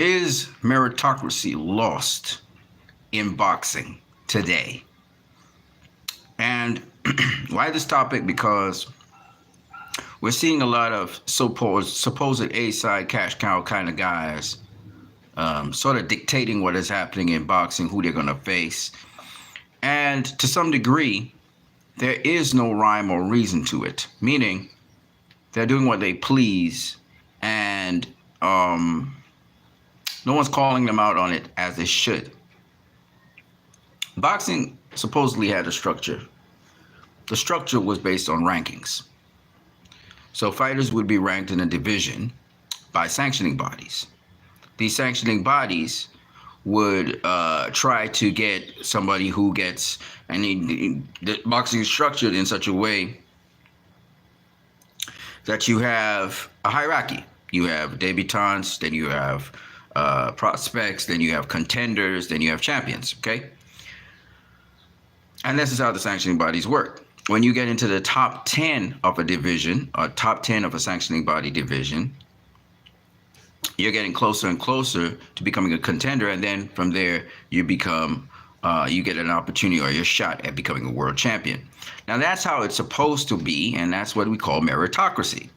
Is meritocracy lost in boxing today? And why this topic? Because we're seeing a lot of supposed A-side cash cow kind of guys sort of dictating what is happening in boxing, who they're going to face. And to some degree, there is no rhyme or reason to it, meaning they're doing what they please, and no one's calling them out on it as they should. Boxing supposedly had a structure. The structure was based on rankings. So fighters would be ranked in a division by sanctioning bodies. These sanctioning bodies would try to get somebody who gets, and the boxing is structured in such a way that you have a hierarchy. You have debutantes, then you have prospects, then you have contenders, then you have champions, okay? And this is how the sanctioning bodies work. When you get into the top 10 of a division, or top 10 of a sanctioning body division, you're getting closer and closer to becoming a contender, and then from there you become you get an opportunity or your shot at becoming a world champion. Now that's how it's supposed to be, and that's what we call meritocracy.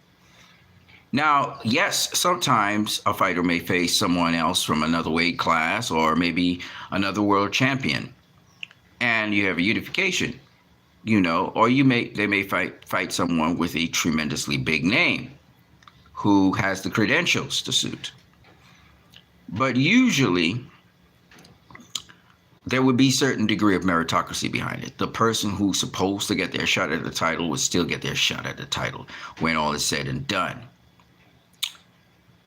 Now, yes, sometimes a fighter may face someone else from another weight class or maybe another world champion, and you have a unification, or they may fight someone with a tremendously big name who has the credentials to suit. But usually there would be a certain degree of meritocracy behind it. The person who's supposed to get their shot at the title would still get their shot at the title when all is said and done.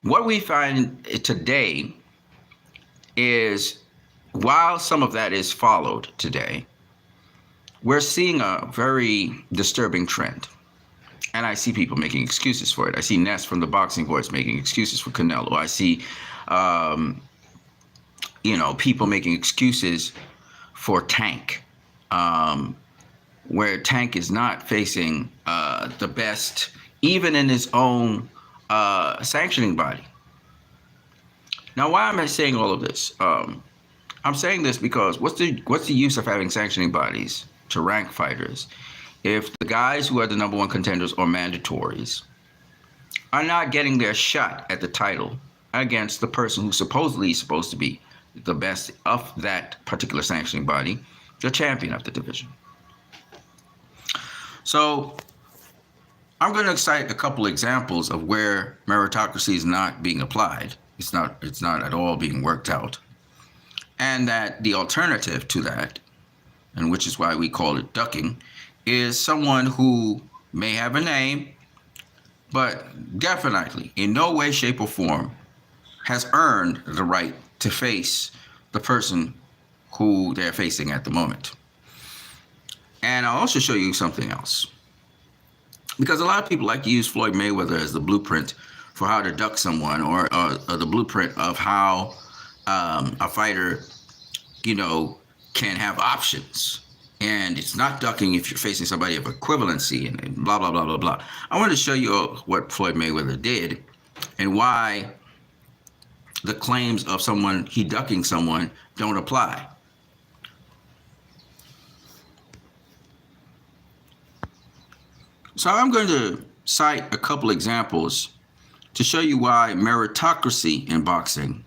What we find today is, while some of that is followed today, we're seeing a very disturbing trend. And I see people making excuses for it. I see Ness from the Boxing Voice making excuses for Canelo. I see, people making excuses for Tank, where Tank is not facing the best, even in his own sanctioning body. Now, why am I saying all of this? I'm saying this because what's the use of having sanctioning bodies to rank fighters if the guys who are the number one contenders or mandatories are not getting their shot at the title against the person who's supposedly supposed to be the best of that particular sanctioning body, the champion of the division? So I'm going to cite a couple examples of where meritocracy is not being applied. It's not at all being worked out. And that the alternative to that, and which is why we call it ducking, is someone who may have a name, but definitely in no way, shape, or form has earned the right to face the person who they're facing at the moment. And I'll also show you something else. Because a lot of people like to use Floyd Mayweather as the blueprint for how to duck someone, or the blueprint of how a fighter, can have options. And it's not ducking if you're facing somebody of equivalency and blah, blah, blah, blah, blah. I wanted to show you what Floyd Mayweather did and why the claims of he ducking someone don't apply. So I'm going to cite a couple examples to show you why meritocracy in boxing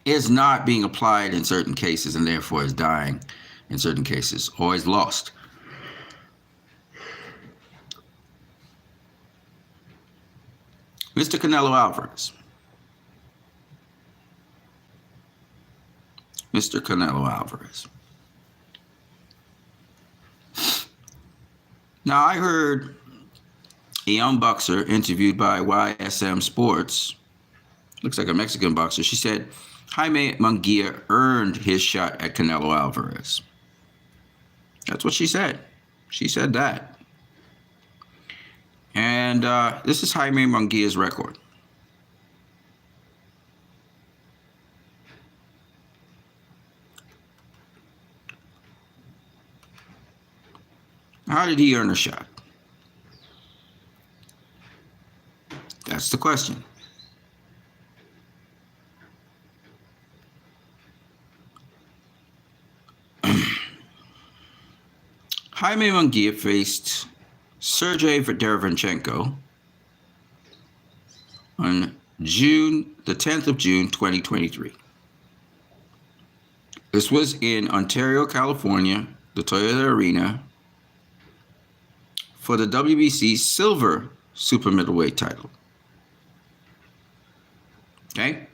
is not being applied in certain cases, and therefore is dying in certain cases, or is lost. Mr. Canelo Alvarez. Mr. Canelo Alvarez. Now, I heard a young boxer interviewed by YSM Sports, looks like a Mexican boxer. She said Jaime Munguia earned his shot at Canelo Alvarez. That's what she said. She said that. And this is Jaime Munguia's record. How did he earn a shot? That's the question. Jaime Munguia faced Sergey Derevyanchenko on the 10th of June, 2023. This was in Ontario, California, the Toyota Arena, for the WBC Silver Super Middleweight title. Okay?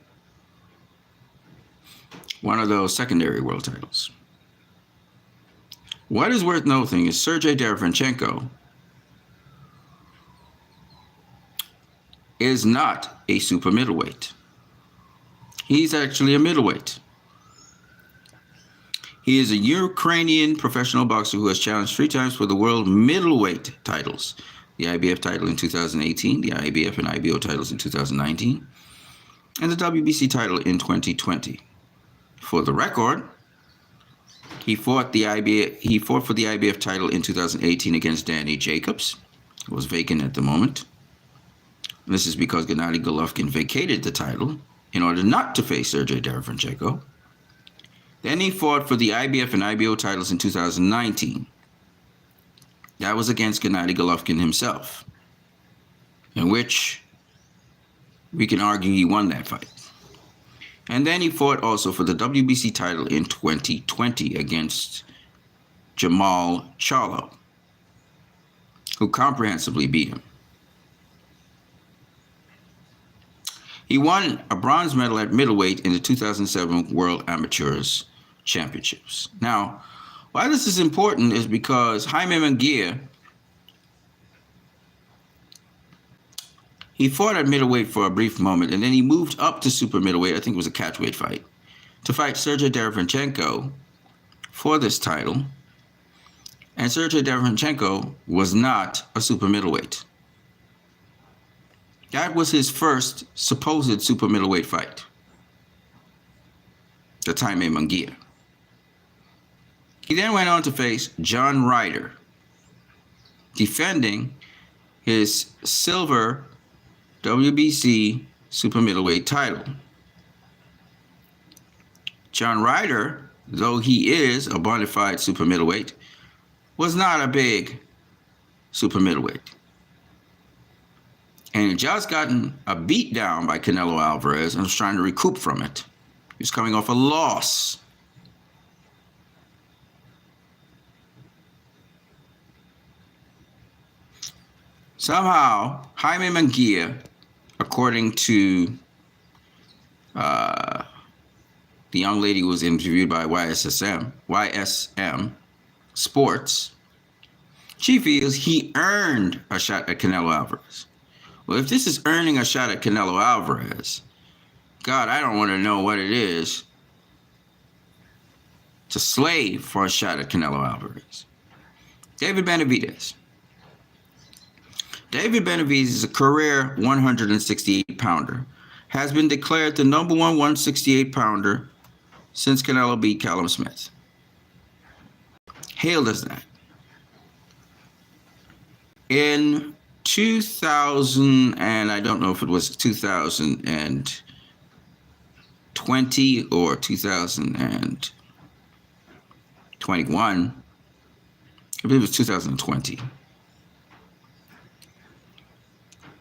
One of those secondary world titles. What is worth noting is Sergey Derevyanchenko is not a super middleweight. He's actually a middleweight. He is a Ukrainian professional boxer who has challenged 3 times for the world middleweight titles. The IBF title in 2018, the IBF and IBO titles in 2019, and the WBC title in 2020. For the record, he fought for the IBF title in 2018 against Danny Jacobs, who was vacant at the moment. This is because Gennady Golovkin vacated the title in order not to face Sergey Derevyanchenko. Then he fought for the IBF and IBO titles in 2019. That was against Gennady Golovkin himself, in which we can argue he won that fight. And then he fought also for the WBC title in 2020 against Jamal Charlo, who comprehensively beat him. He won a bronze medal at middleweight in the 2007 World Amateurs Championships. Now, why this is important is because Jaime Munguia, he fought at middleweight for a brief moment, and then he moved up to super middleweight, I think it was a catchweight fight, to fight Sergey Derevyanchenko for this title. And Sergey Derevyanchenko was not a super middleweight. That was his first supposed super middleweight fight. That's Jaime Munguia. He then went on to face John Ryder, defending his silver WBC super middleweight title. John Ryder, though he is a bona fide super middleweight, was not a big super middleweight. And had just gotten a beat down by Canelo Alvarez and was trying to recoup from it. He was coming off a loss. Somehow, Jaime Munguia, according to the young lady who was interviewed by YSM Sports, she feels he earned a shot at Canelo Alvarez. Well, if this is earning a shot at Canelo Alvarez, God, I don't want to know what it is to slave for a shot at Canelo Alvarez. David Benavidez. David Benavidez is a career 168-pounder. Has been declared the number one 168-pounder since Canelo beat Callum Smith. Hailed as that. In 2000, and I don't know if it was 2020 or 2021, I believe it was 2020.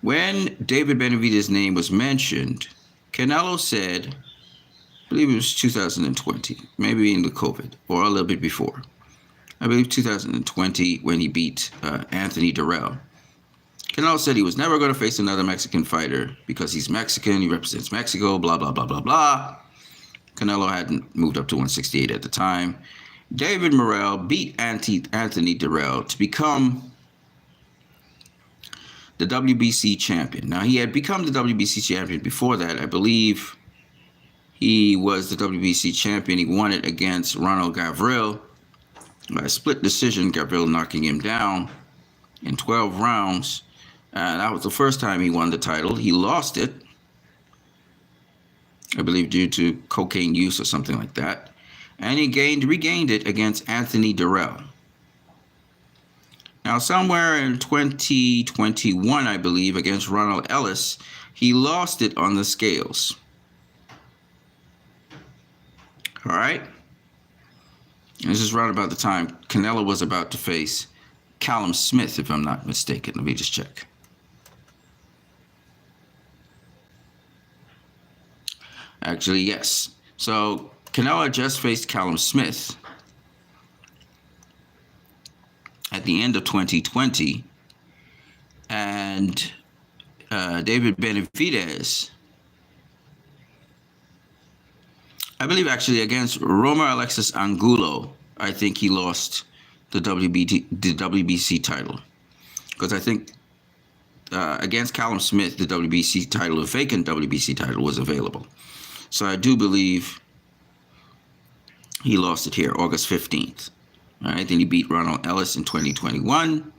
When David Benavidez's name was mentioned, Canelo said, I believe it was 2020, maybe in the COVID, or a little bit before. I believe 2020 when he beat Anthony Durrell. Canelo said he was never going to face another Mexican fighter because he's Mexican, he represents Mexico, blah, blah, blah, blah, blah. Canelo hadn't moved up to 168 at the time. David Morrell beat Anthony Durrell to become the WBC champion. Now, he had become the WBC champion before that. I believe he was the WBC champion. He won it against Ronald Gavril by a split decision, Gavril knocking him down in 12 rounds. That was the first time he won the title. He lost it, I believe, due to cocaine use or something like that. And he regained it against Anthony Durrell. Now, somewhere in 2021, I believe, against Ronald Ellis, he lost it on the scales. All right? And this is right about the time Canelo was about to face Callum Smith, if I'm not mistaken. Let me just check. Actually, yes. So Canelo just faced Callum Smith at the end of 2020, and David Benavidez, I believe, actually against Roma Alexis Angulo, I think he lost the WBC title, because I think against Callum Smith, the WBC title, the vacant WBC title, was available. So I do believe he lost it here, August 15th. All right, then he beat Ronald Ellis in 2021.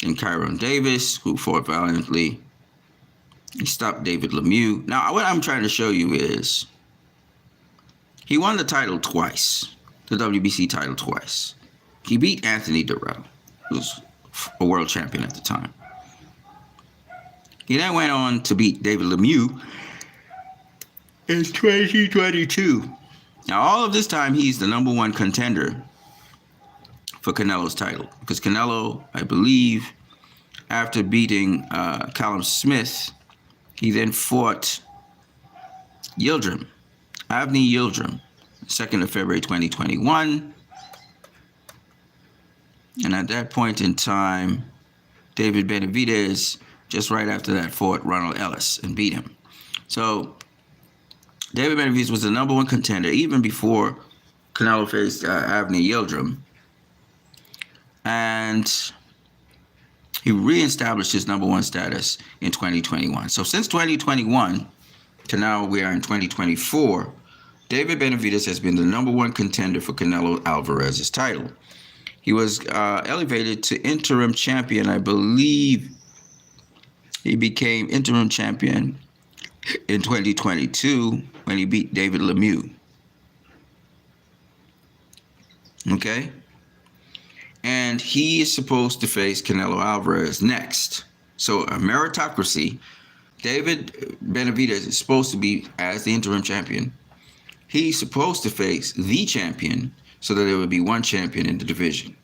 And Kyron Davis, who fought valiantly. He stopped David Lemieux. Now, what I'm trying to show you is he won the title twice, the WBC title twice. He beat Anthony Durrell, who was a world champion at the time. He then went on to beat David Lemieux in 2022. Now, all of this time, he's the number one contender for Canelo's title, because Canelo, I believe, after beating Callum Smith, he then fought Yildirim, Avni Yildirim, 2nd of February 2021. And at that point in time, David Benavidez, just right after that, fought Ronald Ellis and beat him. So David Benavidez was the number one contender even before Canelo faced Avni Yildirim. And he reestablished his number one status in 2021. So since 2021 to now we are in 2024, David Benavidez has been the number one contender for Canelo Alvarez's title. He was elevated to interim champion. I believe he became interim champion in 2022 when he beat David Lemieux. Okay? And he is supposed to face Canelo Alvarez next. So a meritocracy. David Benavidez is supposed to be, as the interim champion, he's supposed to face the champion so that there would be one champion in the division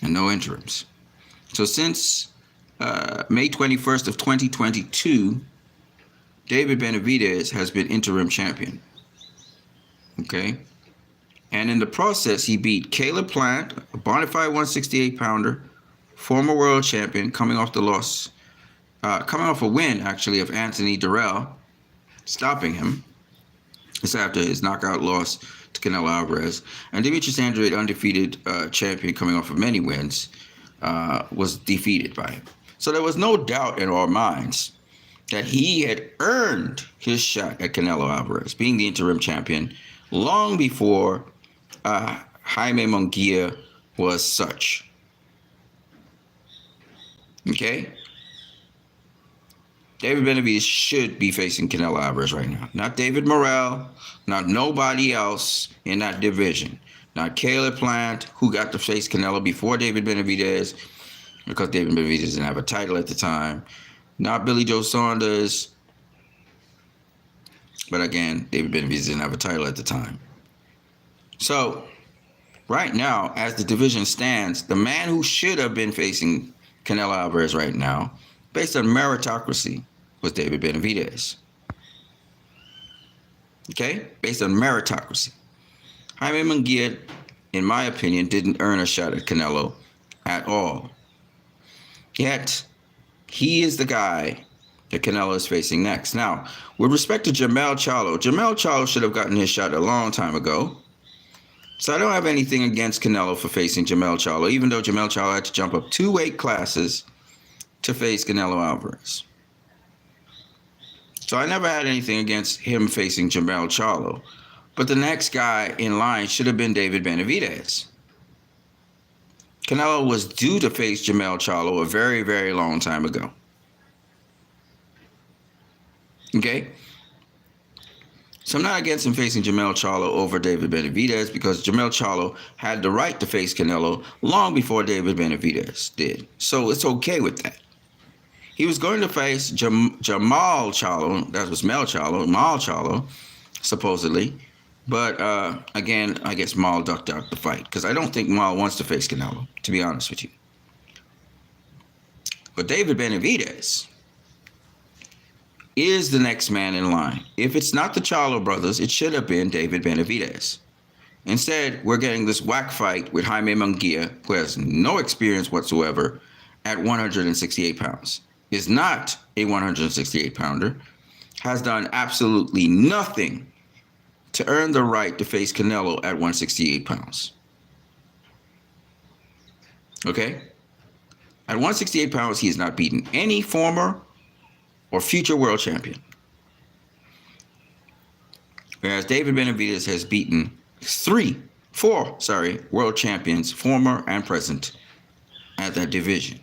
and no interims. So since May 21st of 2022, David Benavidez has been interim champion. Okay? And in the process, he beat Caleb Plant, a bona fide 168-pounder, former world champion, coming off a win, actually, of Anthony Durrell, stopping him. This after his knockout loss to Canelo Alvarez. And Demetrius Andrade, undefeated champion, coming off of many wins, was defeated by him. So there was no doubt in our minds that he had earned his shot at Canelo Alvarez, being the interim champion, long before Jaime Munguia was such. Okay? David Benavidez should be facing Canelo Alvarez right now. Not David Morrell, not nobody else in that division. Not Caleb Plant, who got to face Canelo before David Benavidez, because David Benavidez didn't have a title at the time. Not Billy Joe Saunders. But again, David Benavidez didn't have a title at the time. So, right now, as the division stands, the man who should have been facing Canelo Alvarez right now, based on meritocracy, was David Benavidez. Okay? Based on meritocracy. Jaime Munguia, in my opinion, didn't earn a shot at Canelo at all. Yet, he is the guy that Canelo is facing next. Now, with respect to Jermell Charlo should have gotten his shot a long time ago. So I don't have anything against Canelo for facing Jermell Charlo, even though Jermell Charlo had to jump up 2 weight classes to face Canelo Alvarez. So I never had anything against him facing Jermell Charlo. But the next guy in line should have been David Benavidez. Canelo was due to face Jermell Charlo a very, very long time ago. Okay? So I'm not against him facing Jermell Charlo over David Benavidez because Jermell Charlo had the right to face Canelo long before David Benavidez did. So it's okay with that. He was going to face Jamal Charlo, that was Mel Charlo, Mal Charlo, supposedly. But again, I guess Mal ducked out the fight because I don't think Mal wants to face Canelo, to be honest with you. But David Benavidez is the next man in line. If it's not the Charlo brothers, it should have been David Benavidez. Instead, we're getting this whack fight with Jaime Munguia, who has no experience whatsoever, at 168 pounds. Is not a 168 pounder, has done absolutely nothing to earn the right to face Canelo at 168 pounds. Okay? At 168 pounds, he has not beaten any former or future world champion. Whereas David Benavidez has beaten four world champions, former and present, at that division.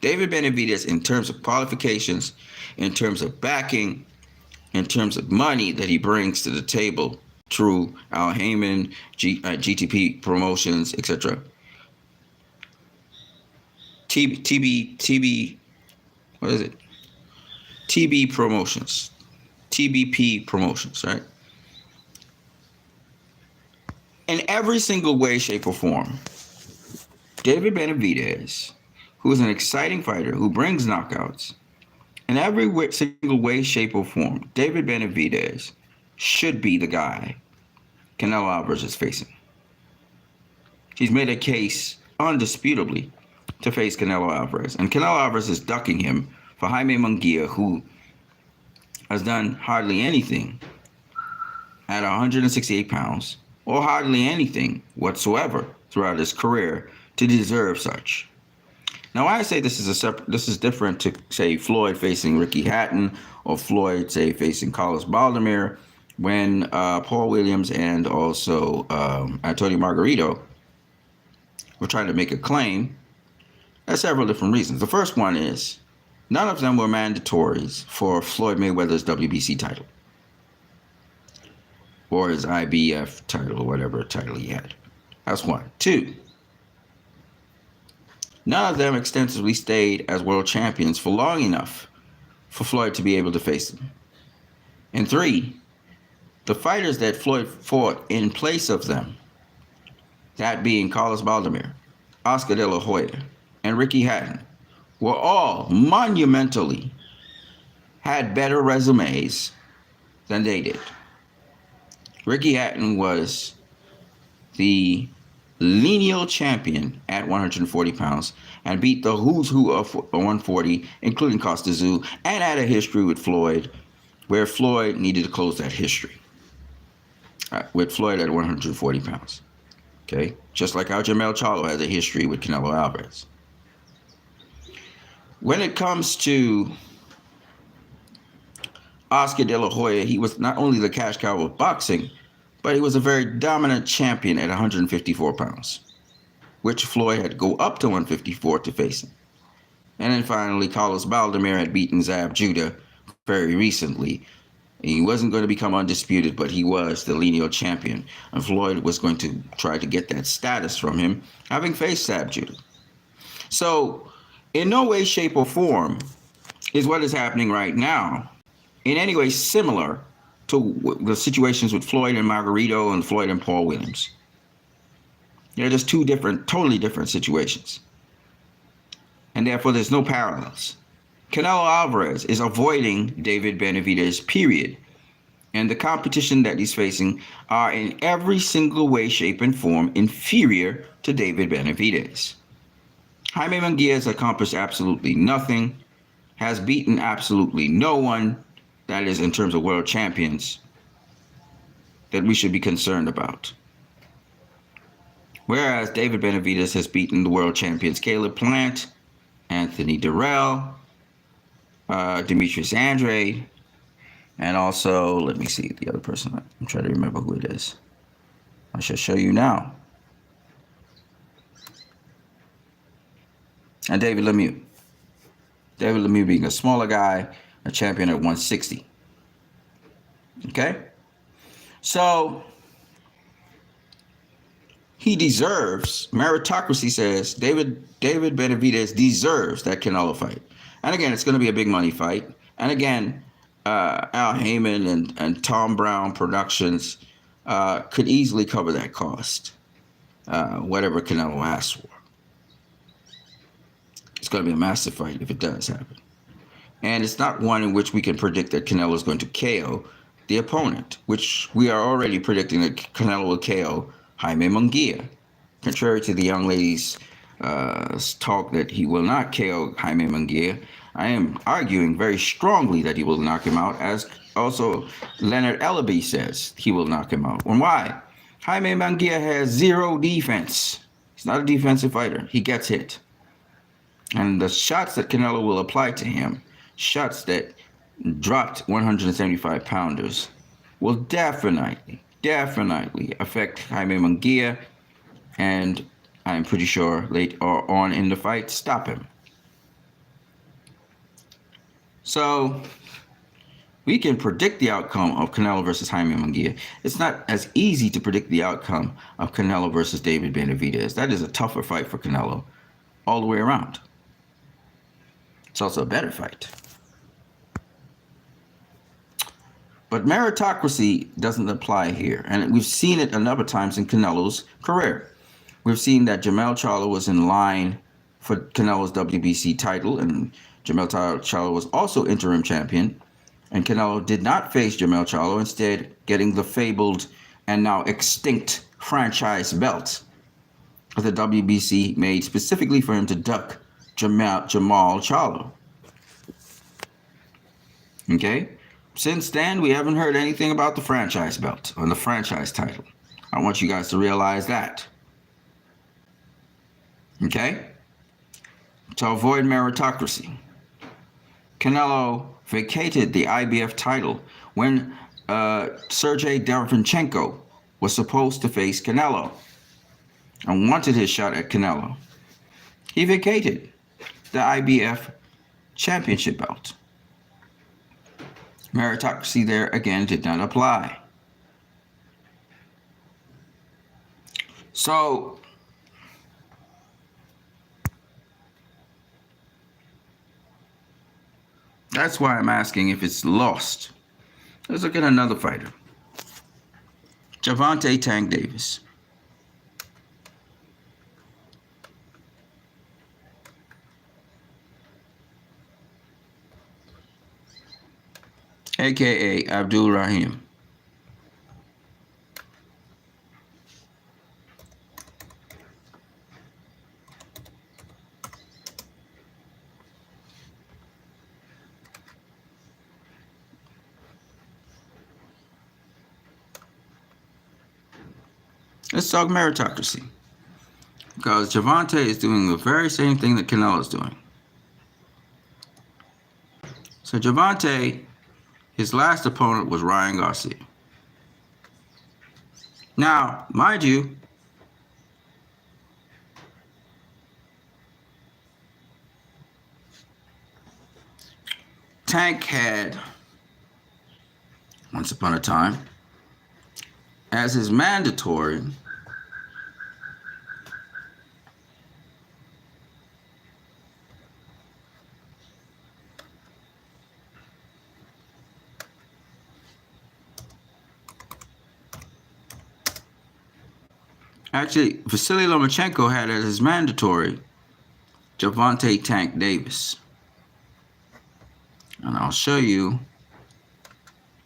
David Benavidez, in terms of qualifications, in terms of backing, in terms of money that he brings to the table through Al Heyman, GTP Promotions, etc. What is it? TB Promotions. TBP Promotions, right? In every single way, shape, or form, David Benavidez, who is an exciting fighter who brings knockouts, in every single way, shape, or form, David Benavidez should be the guy Canelo Alvarez is facing. He's made a case, undisputably, to face Canelo Alvarez. And Canelo Alvarez is ducking him for Jaime Munguia, who has done hardly anything at 168 pounds, or hardly anything whatsoever throughout his career to deserve such. Now, I say this is different to, say, Floyd facing Ricky Hatton, or Floyd, say, facing Carlos Baldomir, when Paul Williams and also Antonio Margarito were trying to make a claim. There's several different reasons. The first one is none of them were mandatories for Floyd Mayweather's WBC title or his IBF title or whatever title he had. That's one. Two, none of them extensively stayed as world champions for long enough for Floyd to be able to face them. And three, the fighters that Floyd fought in place of them, that being Carlos Baldomir, Oscar De La Hoya, and Ricky Hatton, were all monumentally had better resumes than they did. Ricky Hatton was the lineal champion at 140 pounds and beat the who's who of 140, including Costa Tszyu, and had a history with Floyd where Floyd needed to close that history with Floyd at 140 pounds. Okay? Just like how Jermell Charlo has a history with Canelo Alvarez. When it comes to Oscar De La Hoya, he was not only the cash cow of boxing, but he was a very dominant champion at 154 pounds, which Floyd had to go up to 154 to face him. And then finally, Carlos Baldomir had beaten Zab Judah very recently. He wasn't going to become undisputed, but he was the lineal champion. And Floyd was going to try to get that status from him, having faced Zab Judah. So, in no way, shape, or form is what is happening right now in any way similar to the situations with Floyd and Margarito and Floyd and Paul Williams. They're just two totally different situations. And therefore, there's no parallels. Canelo Alvarez is avoiding David Benavidez, period. And the competition that he's facing are in every single way, shape, and form inferior to David Benavidez. Jaime Munguia has accomplished absolutely nothing, has beaten absolutely no one, that is in terms of world champions, that we should be concerned about. Whereas David Benavidez has beaten the world champions Caleb Plant, Anthony Durrell, Demetrius Andrade, and also, let me see the other person. I'm trying to remember who it is. I shall show you now. And David Lemieux. David Lemieux being a smaller guy, a champion at 160. Okay? So he deserves. Meritocracy says David Benavidez deserves that Canelo fight. And again, it's going to be a big money fight. And again, Al Heyman and Tom Brown Productions could easily cover that cost, whatever Canelo asks for. It's going to be a massive fight if it does happen. And it's not one in which we can predict that Canelo is going to KO the opponent, which we are already predicting that Canelo will KO Jaime Munguia. Contrary to the young lady's talk that he will not KO Jaime Munguia, I am arguing very strongly that he will knock him out, as also Leonard Ellaby says he will knock him out. And why? Jaime Munguia has zero defense. He's not a defensive fighter. He gets hit. And the shots that Canelo will apply to him, shots that dropped 175 pounders, will definitely affect Jaime Munguia, and I'm pretty sure late or on in the fight, stop him. So we can predict the outcome of Canelo versus Jaime Munguia. It's not as easy to predict the outcome of Canelo versus David Benavidez. That is a tougher fight for Canelo all the way around. It's also a better fight. But meritocracy doesn't apply here. And we've seen it a number of times in Canelo's career. We've seen that Jermell Charlo was in line for Canelo's WBC title, and Jermell Charlo was also interim champion. And Canelo did not face Jermell Charlo, instead getting the fabled and now extinct franchise belt of the WBC made specifically for him to duck Jamal Charlo. Okay? Since then, we haven't heard anything about the franchise belt or the franchise title. I want you guys to realize that. Okay? To avoid meritocracy, Canelo vacated the IBF title when Sergey Derevyanchenko was supposed to face Canelo and wanted his shot at Canelo. He vacated the IBF championship belt. Meritocracy there again did not apply. So that's why I'm asking if it's lost. Let's look at another fighter. Gervonta Tank Davis. AKA Abdul Rahim. Let's talk meritocracy. Because Gervonta is doing the very same thing that Canelo is doing. So Gervonta, his last opponent was Ryan Garcia. Now, mind you, Tank had, once upon a time, as his mandatory, actually, Vasily Lomachenko had as his mandatory Gervonta Tank Davis. And I'll show you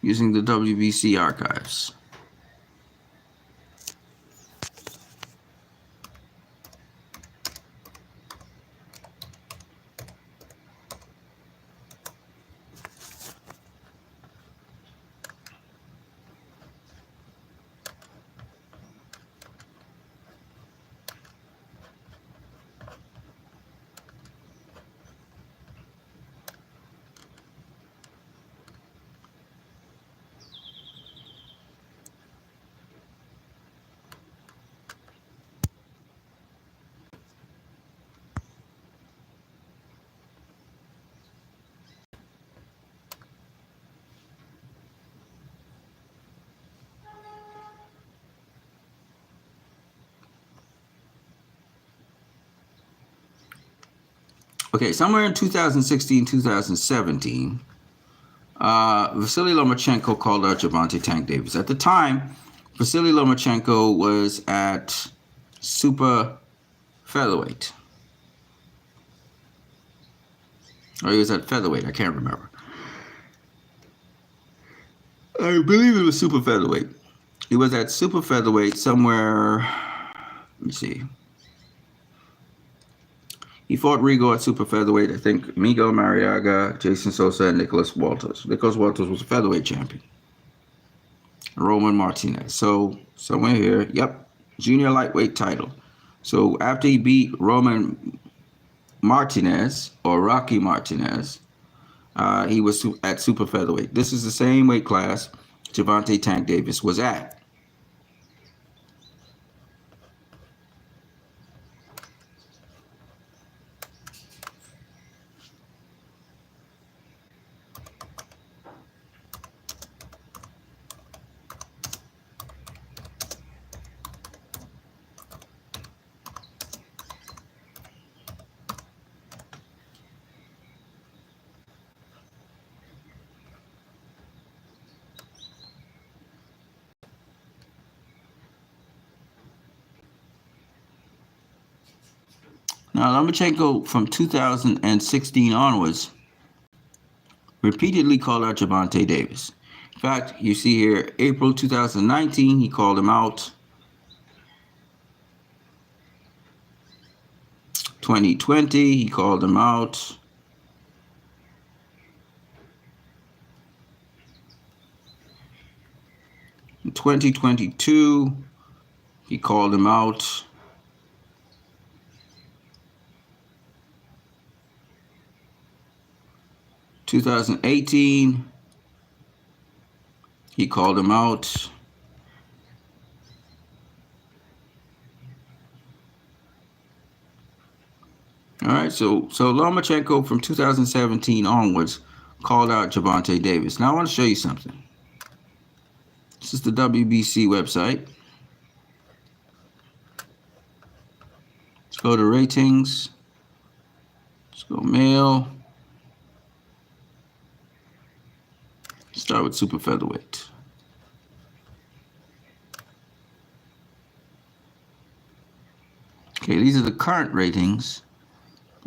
using the WBC archives. Okay, somewhere in 2016, 2017, Vasily Lomachenko called out Gervonta Tank Davis. At the time, Vasily Lomachenko was at super featherweight. Or he was at featherweight, I can't remember. I believe it was super featherweight. He was at super featherweight somewhere. Let me see. He fought Rigo at super featherweight. I think Miguel Mariaga, Jason Sosa, and Nicholas Walters. Nicholas Walters was a featherweight champion. Roman Martinez. So somewhere here, yep, junior lightweight title. So after he beat Roman Martinez or Rocky Martinez, he was at super featherweight. This is the same weight class Gervonta Tank Davis was at. Now, Lomachenko from 2016 onwards repeatedly called out Gervonta Davis. In fact, you see here, April 2019, he called him out. 2020, he called him out. In 2022, he called him out. In 2018, he called him out. All right, so Lomachenko from 2017 onwards called out Gervonta Davis. Now I want to show you something. This is the WBC website. Let's go to ratings. Let's go male. Start with super featherweight. Okay, these are the current ratings.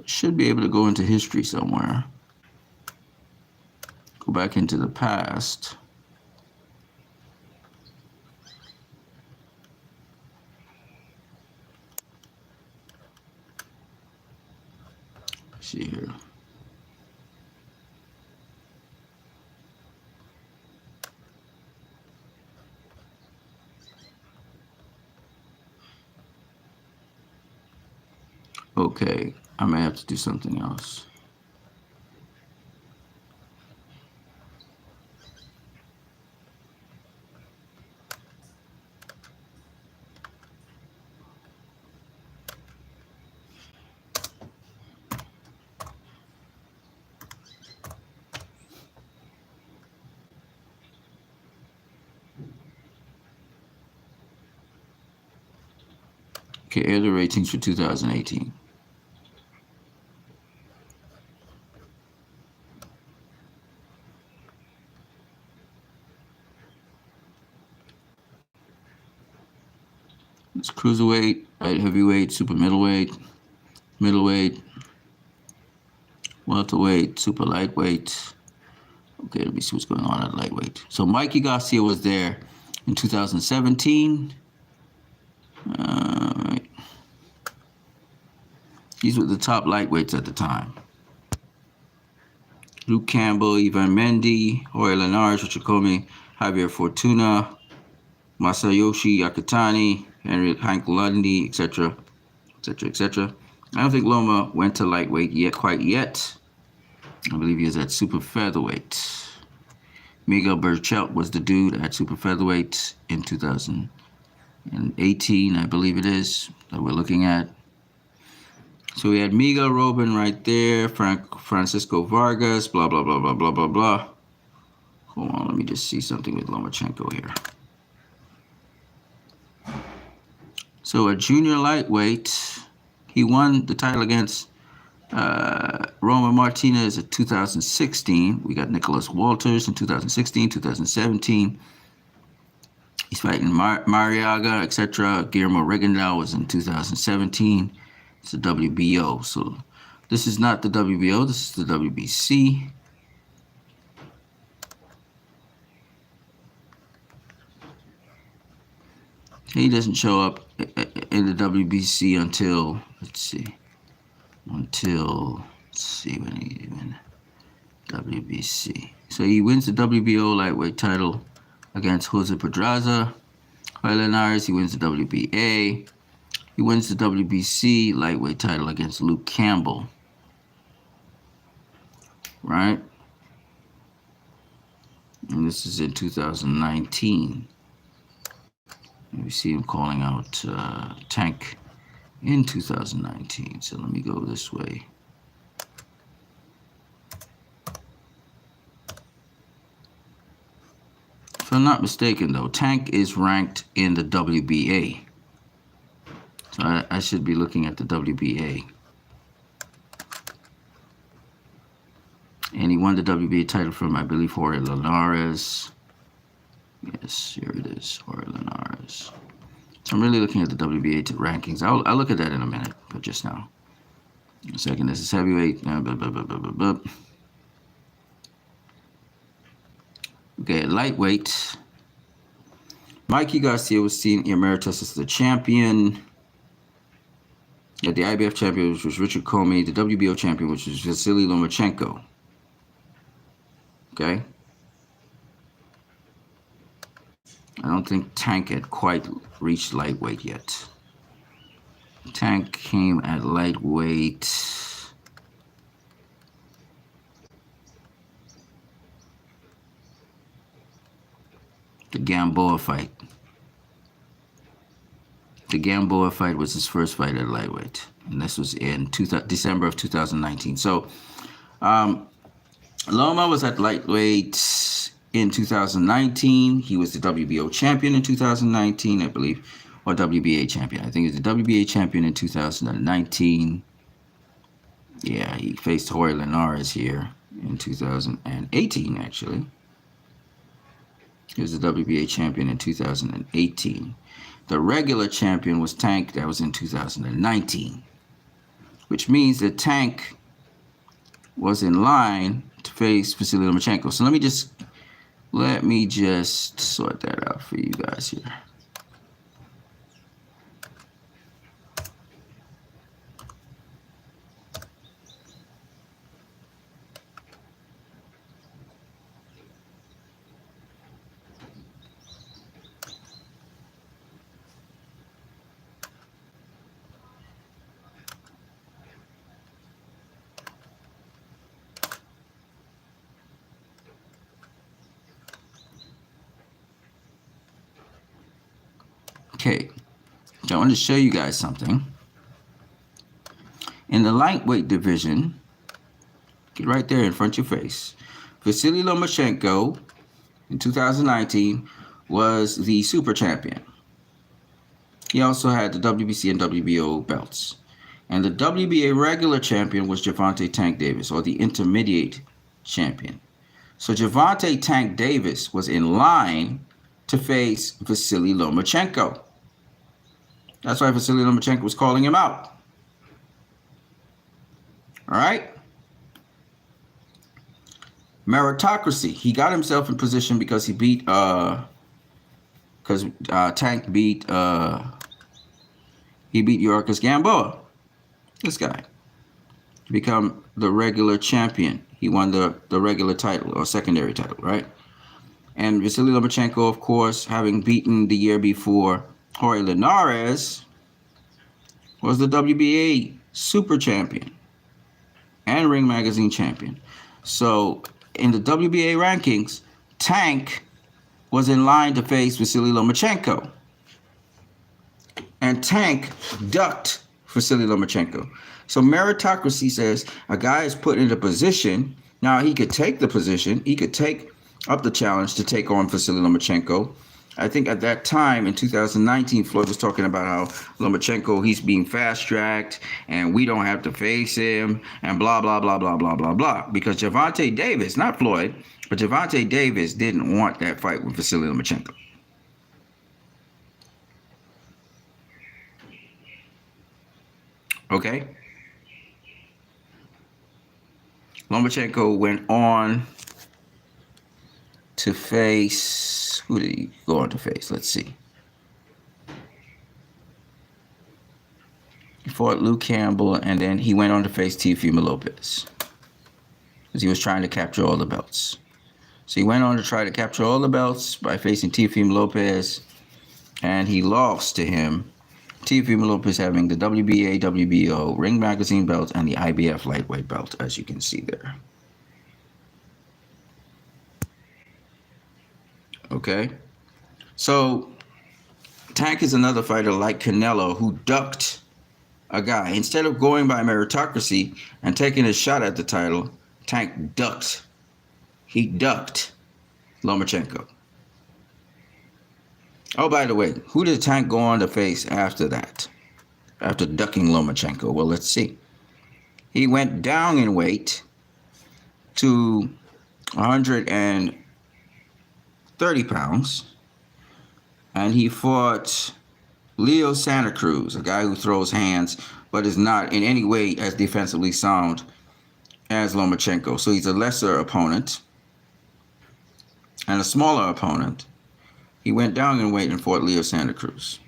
Should be able to go into history somewhere. Go back into the past. Let's see here. Okay, I may have to do something else. Okay, here are the ratings for 2018. It's cruiserweight, light heavyweight, super middleweight, middleweight, welterweight, super lightweight. Okay, let me see what's going on at lightweight. So Mikey Garcia was there in 2017. Right. These were the top lightweights at the time. Luke Campbell, Ivan Mendy, Jorge Linares, Richard Comey, Javier Fortuna, Masayoshi Yakutani, Hank Lundy, etc., etc., etc. I don't think Loma went to lightweight quite yet. I believe he is at super featherweight. Miguel Berchelt was the dude at super featherweight in 2018, I believe it is, that we're looking at. So we had Miguel Robin right there, Francisco Vargas, blah, blah, blah, blah, blah, blah, blah. Hold on, let me just see something with Lomachenko here. So at junior lightweight, he won the title against Roman Martinez in 2016. We got Nicholas Walters in 2016, 2017. He's fighting Mariaga, etc. Guillermo Regendal was in 2017. It's the WBO. So this is not the WBO. This is the WBC. He doesn't show up in the WBC until, let's see when he even WBC. So he wins the WBO lightweight title against Jose Pedraza. Linares, he wins the WBA. He wins the WBC lightweight title against Luke Campbell. Right? And this is in 2019. We see him calling out Tank in 2019. So let me go this way. If I'm not mistaken, though, Tank is ranked in the WBA. So I should be looking at the WBA. And he won the WBA title from, I believe, Jorge Linares. Yes, here it is, Jorge Linares. So I'm really looking at the WBA rankings. I'll look at that in a minute, but just now. A second, this is heavyweight. Okay, lightweight. Mikey Garcia was seen emeritus as the champion. Yeah, the IBF champion, which was Richard Comey. The WBO champion, which was Vasily Lomachenko. Okay. I don't think Tank had quite reached lightweight yet. Tank came at lightweight. The Gamboa fight. The Gamboa fight was his first fight at lightweight. And this was in December of 2019. So, Loma was at lightweight in 2019. He was the WBO champion in 2019, I believe, or WBA champion. I think he was the WBA champion in 2019. Yeah, he faced Jorge Linares here in 2018, actually. He was the WBA champion in 2018. The regular champion was Tank. That was in 2019, which means that Tank was in line to face Vasily Lomachenko. So let me just sort that out for you guys here. Okay, so I want to show you guys something. In the lightweight division, get right there in front of your face, Vasily Lomachenko in 2019 was the super champion. He also had the WBC and WBO belts. And the WBA regular champion was Gervonta Tank Davis, or the intermediate champion. So Gervonta Tank Davis was in line to face Vasily Lomachenko. That's why Vasily Lomachenko was calling him out. All right? Meritocrisy. He got himself in position because he beat, Tank beat, he beat Yorkis Gamboa. This guy. To become the regular champion. He won the regular title, or secondary title, right? And Vasily Lomachenko, of course, having beaten the year before Jorge Linares, was the WBA super champion and Ring Magazine champion. So in the WBA rankings, Tank was in line to face Vasily Lomachenko. And Tank ducked Vasily Lomachenko. So meritocracy says a guy is put in a position. Now he could take the position. He could take up the challenge to take on Vasily Lomachenko. I think at that time in 2019, Floyd was talking about how Lomachenko, he's being fast-tracked and we don't have to face him and blah, blah, blah, blah, blah, blah, blah. Because Gervonta Davis, not Floyd, but Gervonta Davis didn't want that fight with Vasily Lomachenko. Okay? Lomachenko went on to face, who did he go on to face? Let's see. He fought Luke Campbell, and then he went on to face Teofimo Lopez because he was trying to capture all the belts. So he went on to try to capture all the belts by facing Teofimo Lopez, and he lost to him. Teofimo Lopez having the WBA, WBO, Ring Magazine belt, and the IBF lightweight belt, as you can see there. Okay? So Tank is another fighter like Canelo who ducked a guy. Instead of going by meritocracy and taking a shot at the title, Tank ducked. He ducked Lomachenko. Oh, by the way, who did Tank go on to face after that? After ducking Lomachenko? Well, let's see. He went down in weight to 130 pounds, and he fought Leo Santa Cruz, a guy who throws hands but is not in any way as defensively sound as Lomachenko. So he's a lesser opponent and a smaller opponent. He went down in weight and fought Leo Santa Cruz,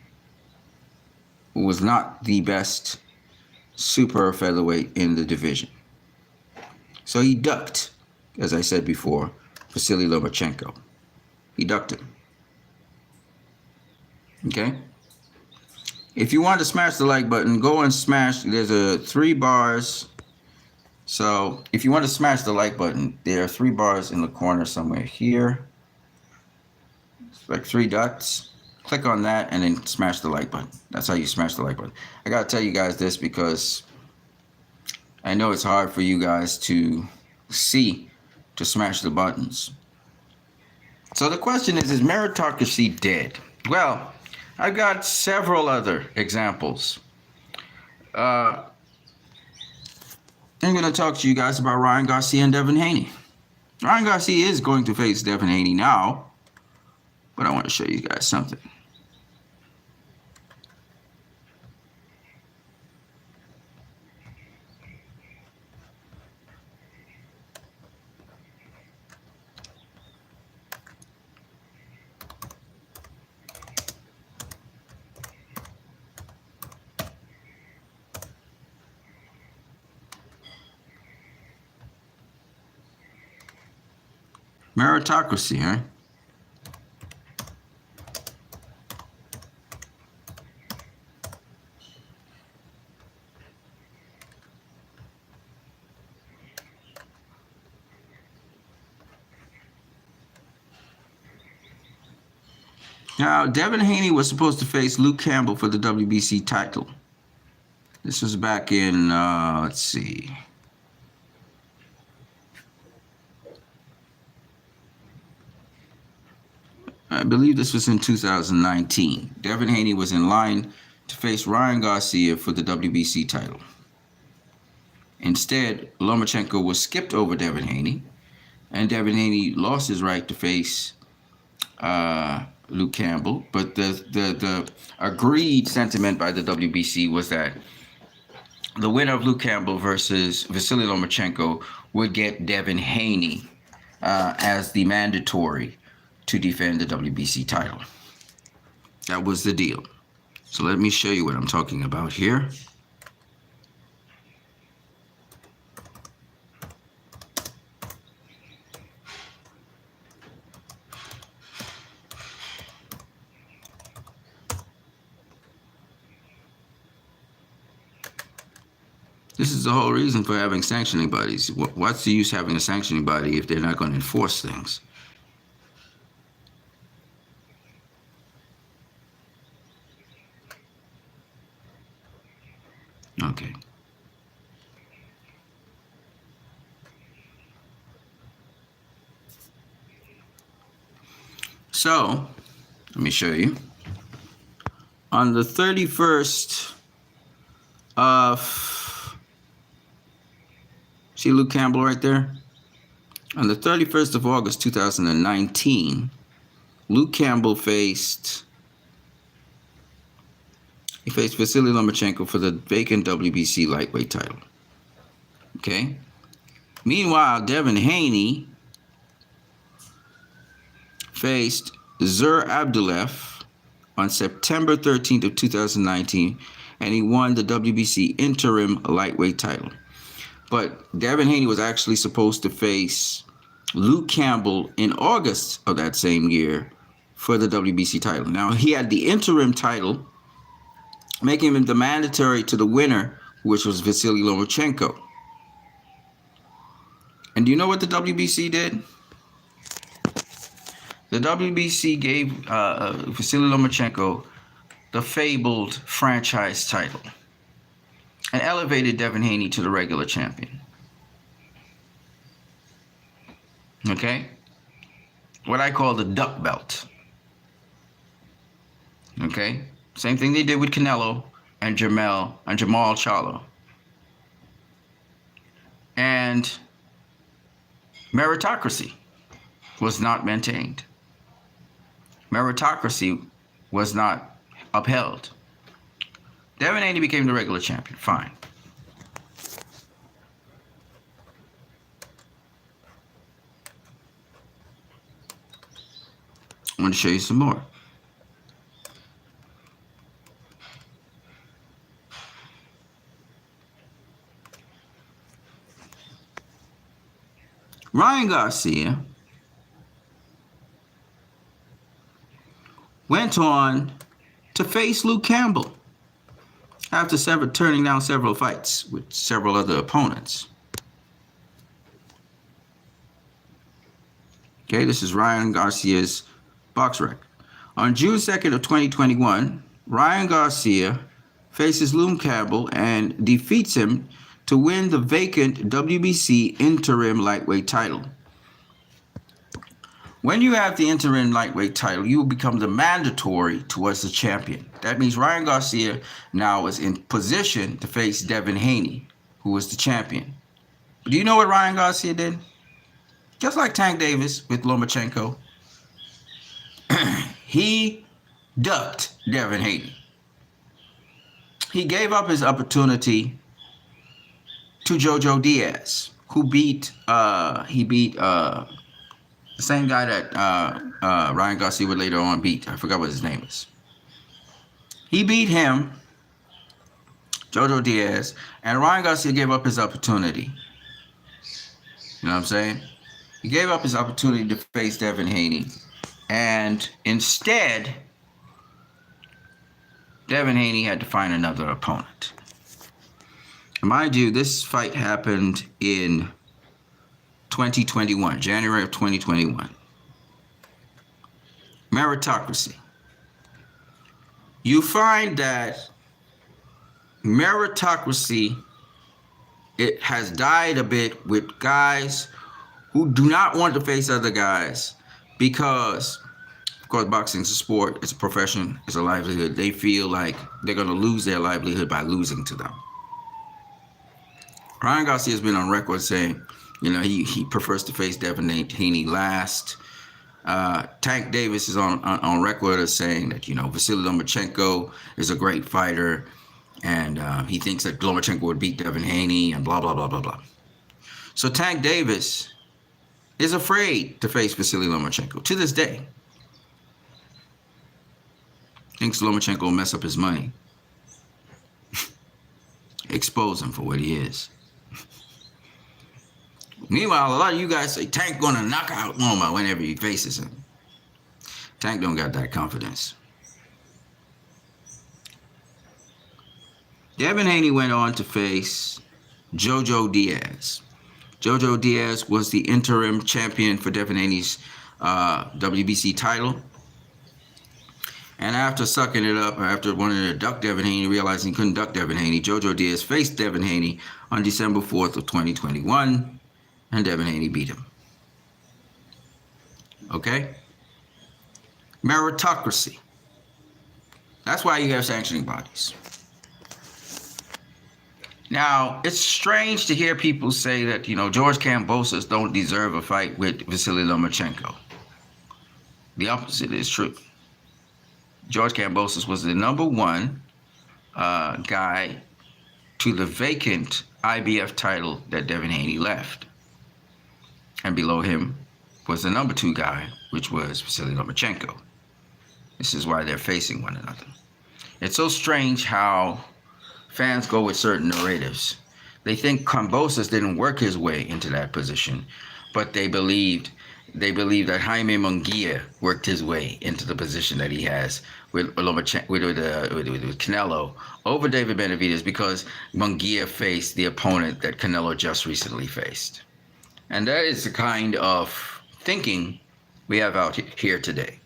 who was not the best super featherweight in the division. So he ducked, as I said before, Vasily Lomachenko. He ducked him. Okay? If you want to smash the like button, go and smash. There's 3 bars. So if you want to smash the like button, there are 3 bars in the corner somewhere here. Like 3 dots. Click on that and then smash the like button. That's how you smash the like button. I gotta tell you guys this because I know it's hard for you guys to see to smash the buttons. So the question is meritocracy dead? Well, I've got several other examples. I'm going to talk to you guys about Ryan Garcia and Devin Haney. Ryan Garcia is going to face Devin Haney now, but I want to show you guys something. Meritocracy, huh? Now, Devin Haney was supposed to face Luke Campbell for the WBC title. This was back in, let's see. I believe this was in 2019. Devin Haney was in line to face Ryan Garcia for the WBC title. Instead, Lomachenko was skipped over Devin Haney, and Devin Haney lost his right to face Luke Campbell. But the agreed sentiment by the WBC was that the winner of Luke Campbell versus Vasily Lomachenko would get Devin Haney as the mandatory to defend the WBC title. That was the deal. So let me show you what I'm talking about here. This is the whole reason for having sanctioning bodies. What's the use having a sanctioning body if they're not going to enforce things? Okay. So, Let me show you. On the 31st of, see Luke Campbell right there? On the 31st of August 2019, Luke Campbell faced Vasily Lomachenko for the vacant WBC lightweight title. Okay. Meanwhile, Devin Haney faced Zur Abdullaev on September 13th of 2019, and he won the WBC interim lightweight title. But Devin Haney was actually supposed to face Luke Campbell in August of that same year for the WBC title. Now, he had the interim title, making him the mandatory to the winner, which was Vasily Lomachenko. And do you know what the WBC did? The WBC gave Vasily Lomachenko the fabled franchise title and elevated Devin Haney to the regular champion. Okay? What I call the duck belt. Okay? Same thing they did with Canelo and Jamal Charlo. And meritocracy was not maintained. Meritocracy was not upheld. Devin Haney became the regular champion. Fine. I'm going to show you some more. Ryan Garcia went on to face Luke Campbell after turning down several fights with several other opponents. Okay, this is Ryan Garcia's box record. On June 2nd of 2021, Ryan Garcia faces Luke Campbell and defeats him to win the vacant WBC interim lightweight title. When you have the interim lightweight title, you will become the mandatory towards the champion. That means Ryan Garcia now is in position to face Devin Haney, who was the champion. But do you know what Ryan Garcia did? Just like Tank Davis with Lomachenko, he ducked Devin Haney. He gave up his opportunity to Jojo Diaz, who beat the same guy that Ryan Garcia would later on beat. I forgot what his name is. He beat him, Jojo Diaz, and Ryan Garcia gave up his opportunity. You know what I'm saying? He gave up his opportunity to face Devin Haney, and instead, Devin Haney had to find another opponent. Mind you, this fight happened in 2021, January of 2021. Meritocracy. You find that meritocracy, it has died a bit with guys who do not want to face other guys because, of course, boxing is a sport, it's a profession, it's a livelihood. They feel like they're going to lose their livelihood by losing to them. Ryan Garcia has been on record saying, you know, he prefers to face Devin Haney last. Tank Davis is on record as saying that, you know, Vasily Lomachenko is a great fighter, and he thinks that Lomachenko would beat Devin Haney, and blah, blah, blah, blah, blah. So Tank Davis is afraid to face Vasily Lomachenko to this day. Thinks Lomachenko will mess up his money. Expose him for what he is. Meanwhile, a lot of you guys say Tank gonna knock out Loma whenever he faces him. Tank don't got that confidence. Devin Haney went on to face Jojo Diaz. Jojo Diaz was the interim champion for Devin Haney's WBC title. And after sucking it up, after wanting to duck Devin Haney, realizing he couldn't duck Devin Haney, Jojo Diaz faced Devin Haney on December 4th of 2021, and Devin Haney beat him. Okay? Meritocracy. That's why you have sanctioning bodies. Now, it's strange to hear people say that, George Kambosos don't deserve a fight with Vasily Lomachenko. The opposite is true. George Kambosos was the number one guy to the vacant IBF title that Devin Haney left. And below him was the number two guy, which was Vasily Lomachenko. This is why they're facing one another. It's so strange how fans go with certain narratives. They think Kambosos didn't work his way into that position, but they believe that Jaime Munguia worked his way into the position that he has with Canelo over David Benavidez, because Munguia faced the opponent that Canelo just recently faced. And that is the kind of thinking we have out here today.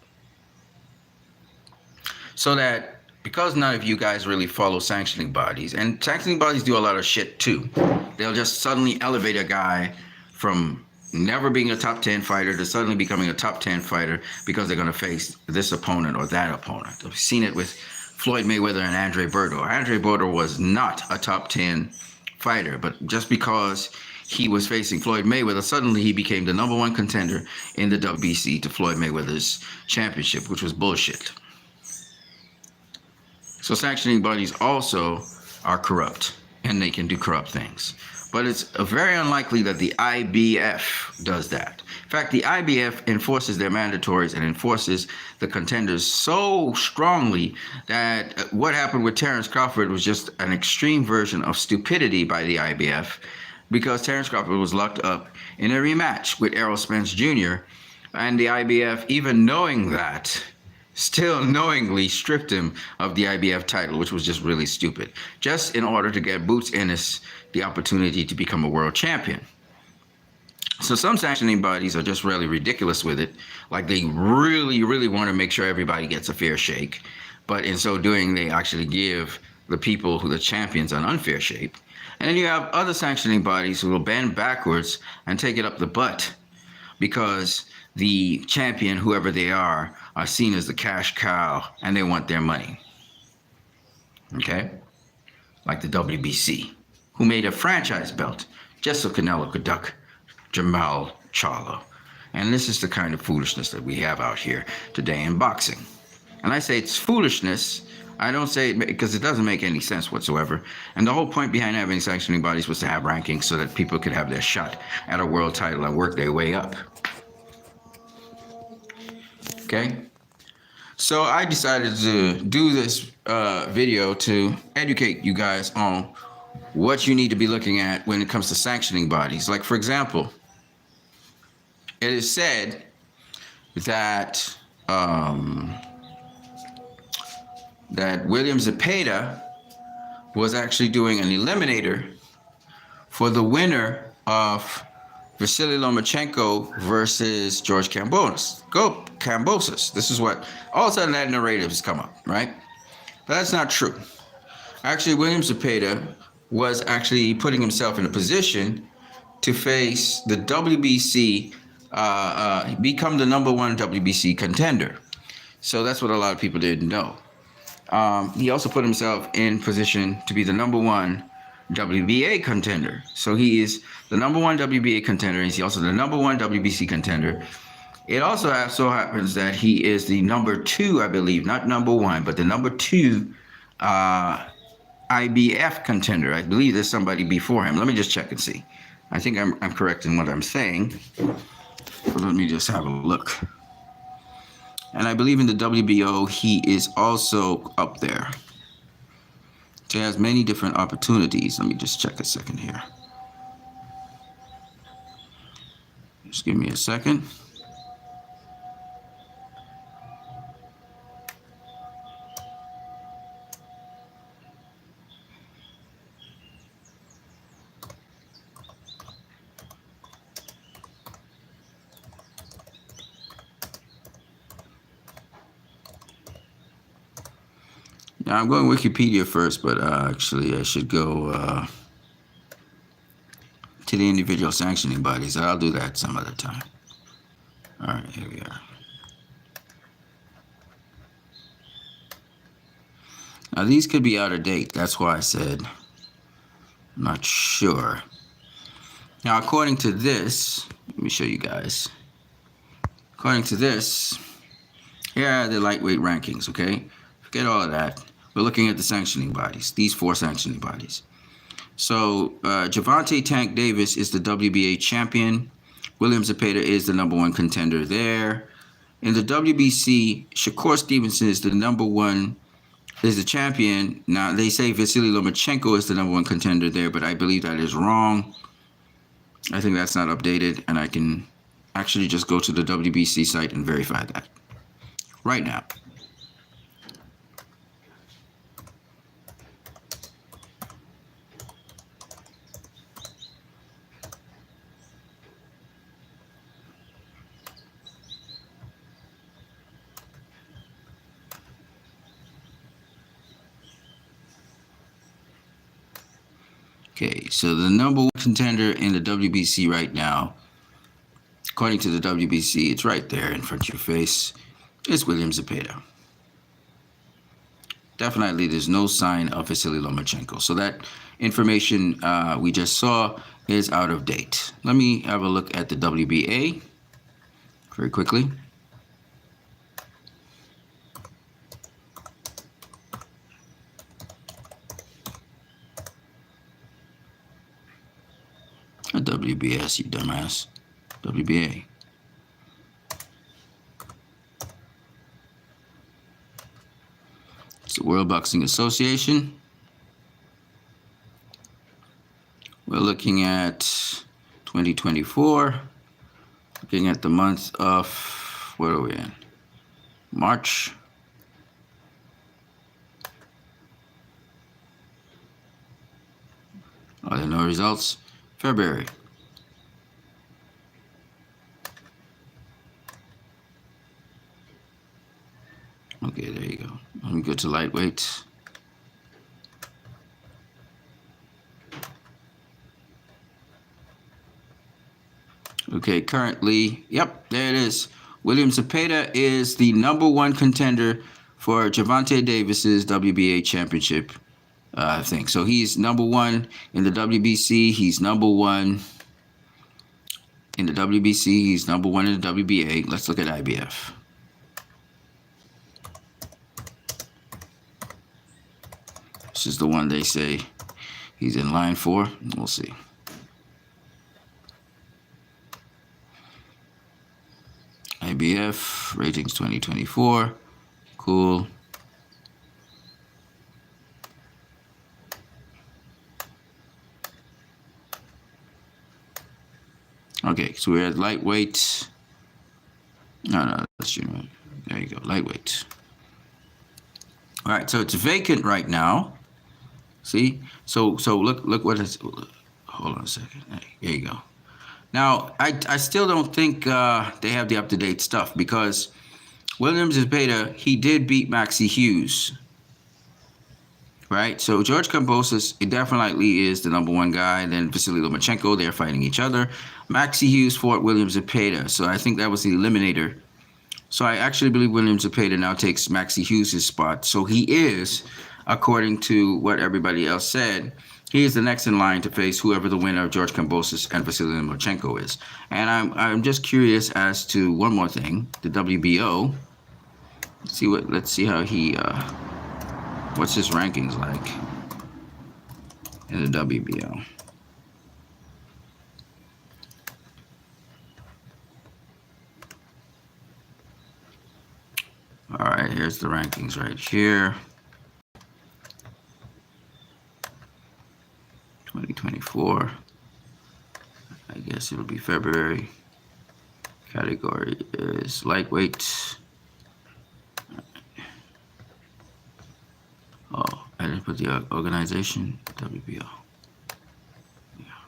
So that, because none of you guys really follow sanctioning bodies, and sanctioning bodies do a lot of shit too. They'll just suddenly elevate a guy from never being a top 10 fighter to suddenly becoming a top 10 fighter because they're going to face this opponent or that opponent. I've seen it with Floyd Mayweather and Andre Berto. Andre Berto was not a top 10 fighter, but just because he was facing Floyd Mayweather, suddenly he became the number one contender in the WBC to Floyd Mayweather's championship, which was bullshit. So sanctioning bodies also are corrupt, and they can do corrupt things. But it's very unlikely that the IBF does that. In fact, the IBF enforces their mandatories and enforces the contenders so strongly that what happened with Terence Crawford was just an extreme version of stupidity by the IBF, because Terence Crawford was locked up in a rematch with Errol Spence Jr., and the IBF, even knowing that, still knowingly stripped him of the IBF title, which was just really stupid, just in order to get Boots Ennis the opportunity to become a world champion. So some sanctioning bodies are just really ridiculous with it, like they really, really want to make sure everybody gets a fair shake, but in so doing, they actually give the people who are the champions an unfair shake. And then you have other sanctioning bodies who will bend backwards and take it up the butt because the champion, whoever they are seen as the cash cow, and they want their money. Okay? Like the WBC, who made a franchise belt just so Canelo could duck Jamal Charlo. And this is the kind of foolishness that we have out here today in boxing. And I say it's foolishness. I don't say it because it doesn't make any sense whatsoever. And the whole point behind having sanctioning bodies was to have rankings so that people could have their shot at a world title and work their way up. Okay? So I decided to do this video to educate you guys on what you need to be looking at when it comes to sanctioning bodies. Like, for example, it is said that that William Zepeda was actually doing an eliminator for the winner of Vasily Lomachenko versus George Kambosos. This is what, all of a sudden that narrative has come up, right? But that's not true. Actually, William Zepeda was actually putting himself in a position to face the WBC, become the number one WBC contender. So that's what a lot of people didn't know. He also put himself in position to be the number one WBA contender. So he is the number one WBA contender. He's also the number one WBC contender. It also so happens that he is the number two, I believe, not number one, but the number two IBF contender. I believe there's somebody before him. Let me just check and see. I think I'm correct in what I'm saying. So let me just have a look. And I believe in the WBO, he is also up there. So he has many different opportunities. Let me just check a second here. Just give me a second. Now I'm going Wikipedia first, but actually I should go to the individual sanctioning bodies. I'll do that some other time. All right, here we are. Now these could be out of date. That's why I said I'm not sure. Now according to this, let me show you guys. According to this, here are the lightweight rankings, okay? Forget all of that. We're looking at the sanctioning bodies, these 4 sanctioning bodies. So Gervonta Tank Davis is the WBA champion. William Zepeda is the #1 contender there. In the WBC, Shakur Stevenson is the #1, is the champion. Now, they say Vasily Lomachenko is the #1 contender there, but I believe that is wrong. I think that's not updated, and I can actually just go to the WBC site and verify that right now. Okay, so the #1 contender in the WBC right now, according to the WBC, it's right there in front of your face, is William Zepeda. Definitely, there's no sign of Vasily Lomachenko. So that information we just saw is out of date. Let me have a look at the WBA very quickly. WBS, you dumbass. WBA. It's the World Boxing Association. We're looking at 2024. Looking at the month of, what are we in? March. Are there no results? February. Okay, there you go. Let me go to lightweight. Okay, currently, yep, there it is. William Zepeda is the #1 contender for Gervonta Davis's WBA championship thing. So he's #1 in the WBC. He's #1 in the WBC. He's #1 in the WBA. Let's look at IBF. This is the one they say he's in line for. We'll see. IBF ratings 2024. Cool. Okay, so we're at lightweight. No, that's junior. There you go, lightweight. All right, so it's vacant right now. See, so look what it's. Hold on a second. There you go. Now I still don't think they have the up-to-date stuff, because William Zepeda, he did beat Maxie Hughes. Right, so George Kambosos, it definitely is the #1 guy. Then Vasily Lomachenko, they're fighting each other. Maxie Hughes fought William Zepeda, so I think that was the eliminator. So I actually believe William Zepeda now takes Maxie Hughes' spot. So he is, according to what everybody else said, he is the next in line to face whoever the winner of George Kambosos and Vasily Lomachenko is. And I'm just curious as to one more thing, the WBO. Let's see how he. What's his rankings like in the WBO? All right, here's the rankings right here. 2024. I guess it'll be February. Category is lightweight. Oh, I didn't put the organization, WBO. Yeah.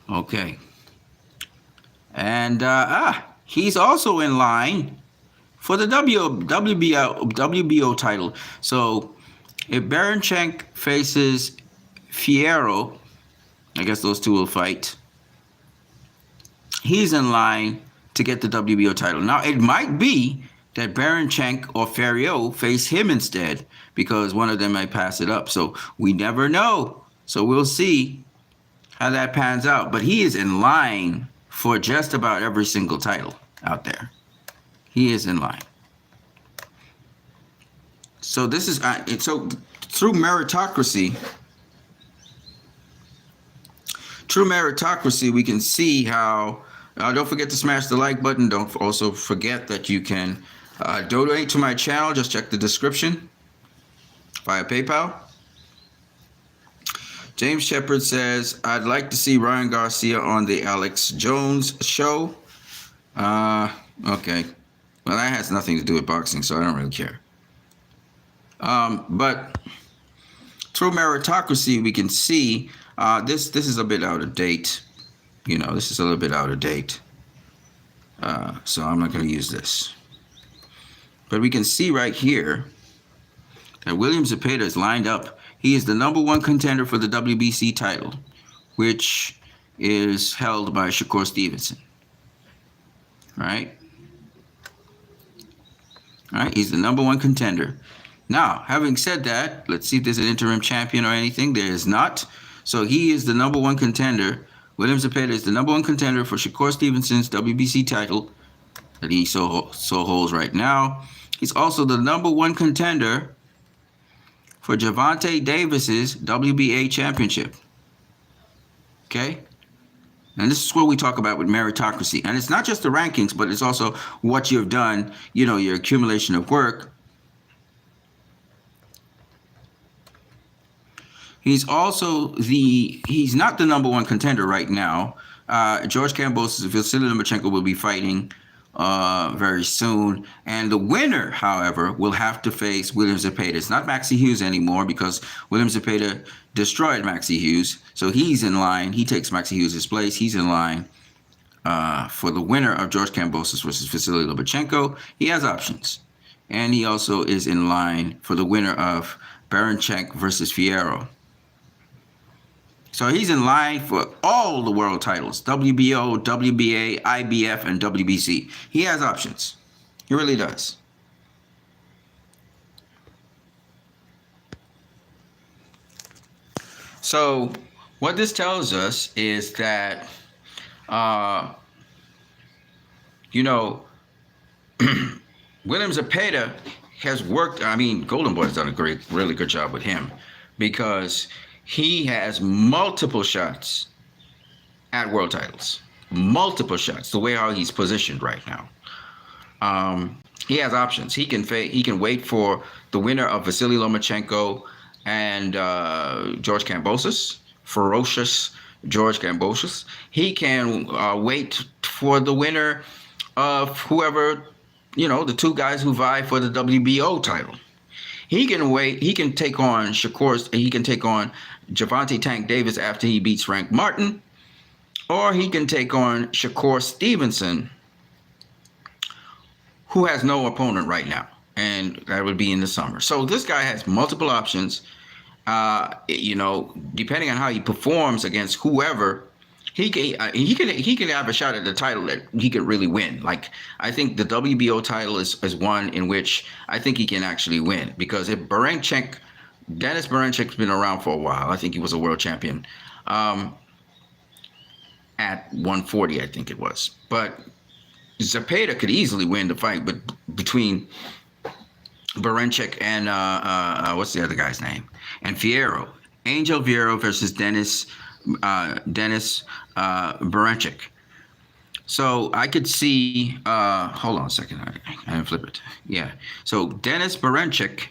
Okay. And he's also in line for the WBO title. So if Baranchenk faces Fierro, I guess those two will fight. He's in line to get the WBO title. Now, it might be that Baranchenk or Ferriot face him instead, because one of them might pass it up. So we never know. So we'll see how that pans out. But he is in line for just about every single title out there. He is in line. So this is so through meritocracy. True meritocracy, we can see how. Don't forget to smash the like button. Don't also forget that you can donate to my channel. Just check the description via PayPal. James Shepard says, I'd like to see Ryan Garcia on the Alex Jones show. Okay. Well, that has nothing to do with boxing, so I don't really care. But through meritocracy, we can see this is a bit out of date. You know, this is a little bit out of date. So I'm not going to use this. But we can see right here that William Zepeda is lined up. He is the #1 contender for the WBC title, which is held by Shakur Stevenson. Right? All right, he's the #1 contender. Now, having said that, let's see if there's an interim champion or anything. There is not. So he is the #1 contender. William Zepeda is the #1 contender for Shakur Stevenson's WBC title that he so holds right now. He's also the #1 contender for Gervonta Davis's WBA championship. Okay? And this is what we talk about with meritocracy. And it's not just the rankings, but it's also what you've done, you know, your accumulation of work. He's also he's not the #1 contender right now. George Kambosos and Vasily Lomachenko will be fighting very soon. And the winner, however, will have to face William Zepeda. It's not Maxie Hughes anymore because William Zepeda destroyed Maxie Hughes. So he's in line. He takes Maxie Hughes' place. He's in line for the winner of George Kambosos versus Vasily Lomachenko. He has options. And he also is in line for the winner of Baranchenk versus Fierro. So he's in line for all the world titles, WBO, WBA, IBF, and WBC. He has options. He really does. So what this tells us is that, you know, William Zepeda has worked. I mean, Golden Boy has done a really good job with him because he has multiple shots at world titles. Multiple shots, the way how he's positioned right now. He has options. He can wait for the winner of Vasily Lomachenko and George Kambosos, ferocious George Kambosos. He can wait for the winner of whoever, you know, the two guys who vie for the WBO title. He can wait. He can take on he can take on Gervonta Tank Davis after he beats Frank Martin, or he can take on Shakur Stevenson, who has no opponent right now, and that would be in the summer. So this guy has multiple options. You know, depending on how he performs against whoever, he can have a shot at the title that he could really win. Like, I think the WBO title is one in which I think he can actually win, because if Dennis Baranchenk has been around for a while. I think he was a world champion at 140, I think it was. But Zepeda could easily win the fight, but between Baranchenk and what's the other guy's name? And Fierro. Angel Fierro versus Dennis Baranchenk. So I could see, hold on a second, I didn't flip it. Yeah. So Dennis Baranchenk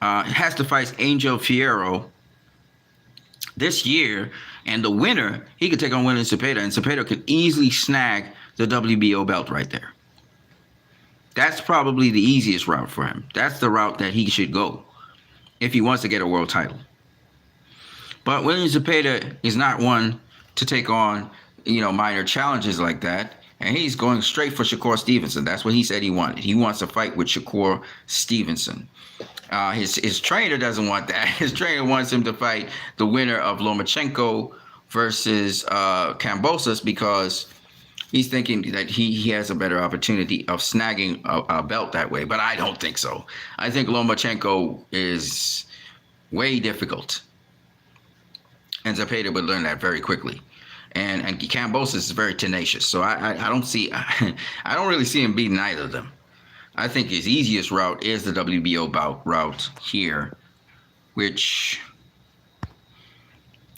has to fight Angel Fierro this year, and the winner, he could take on William Zepeda, and Zepeda could easily snag the WBO belt right there. That's probably the easiest route for him. That's the route that he should go if he wants to get a world title. But William Zepeda is not one to take on, you know, minor challenges like that. And he's going straight for Shakur Stevenson. That's what he said he wanted. He wants to fight with Shakur Stevenson. His trainer doesn't want that. His trainer wants him to fight the winner of Lomachenko versus Kambosos, because He's thinking that he has a better opportunity of snagging a belt that way, but I don't think so. I think Lomachenko is way difficult, and Zepeda would learn that very quickly. And Kambosos is very tenacious, so I don't see I don't really see him beating either of them. I think his easiest route is the WBO route here, which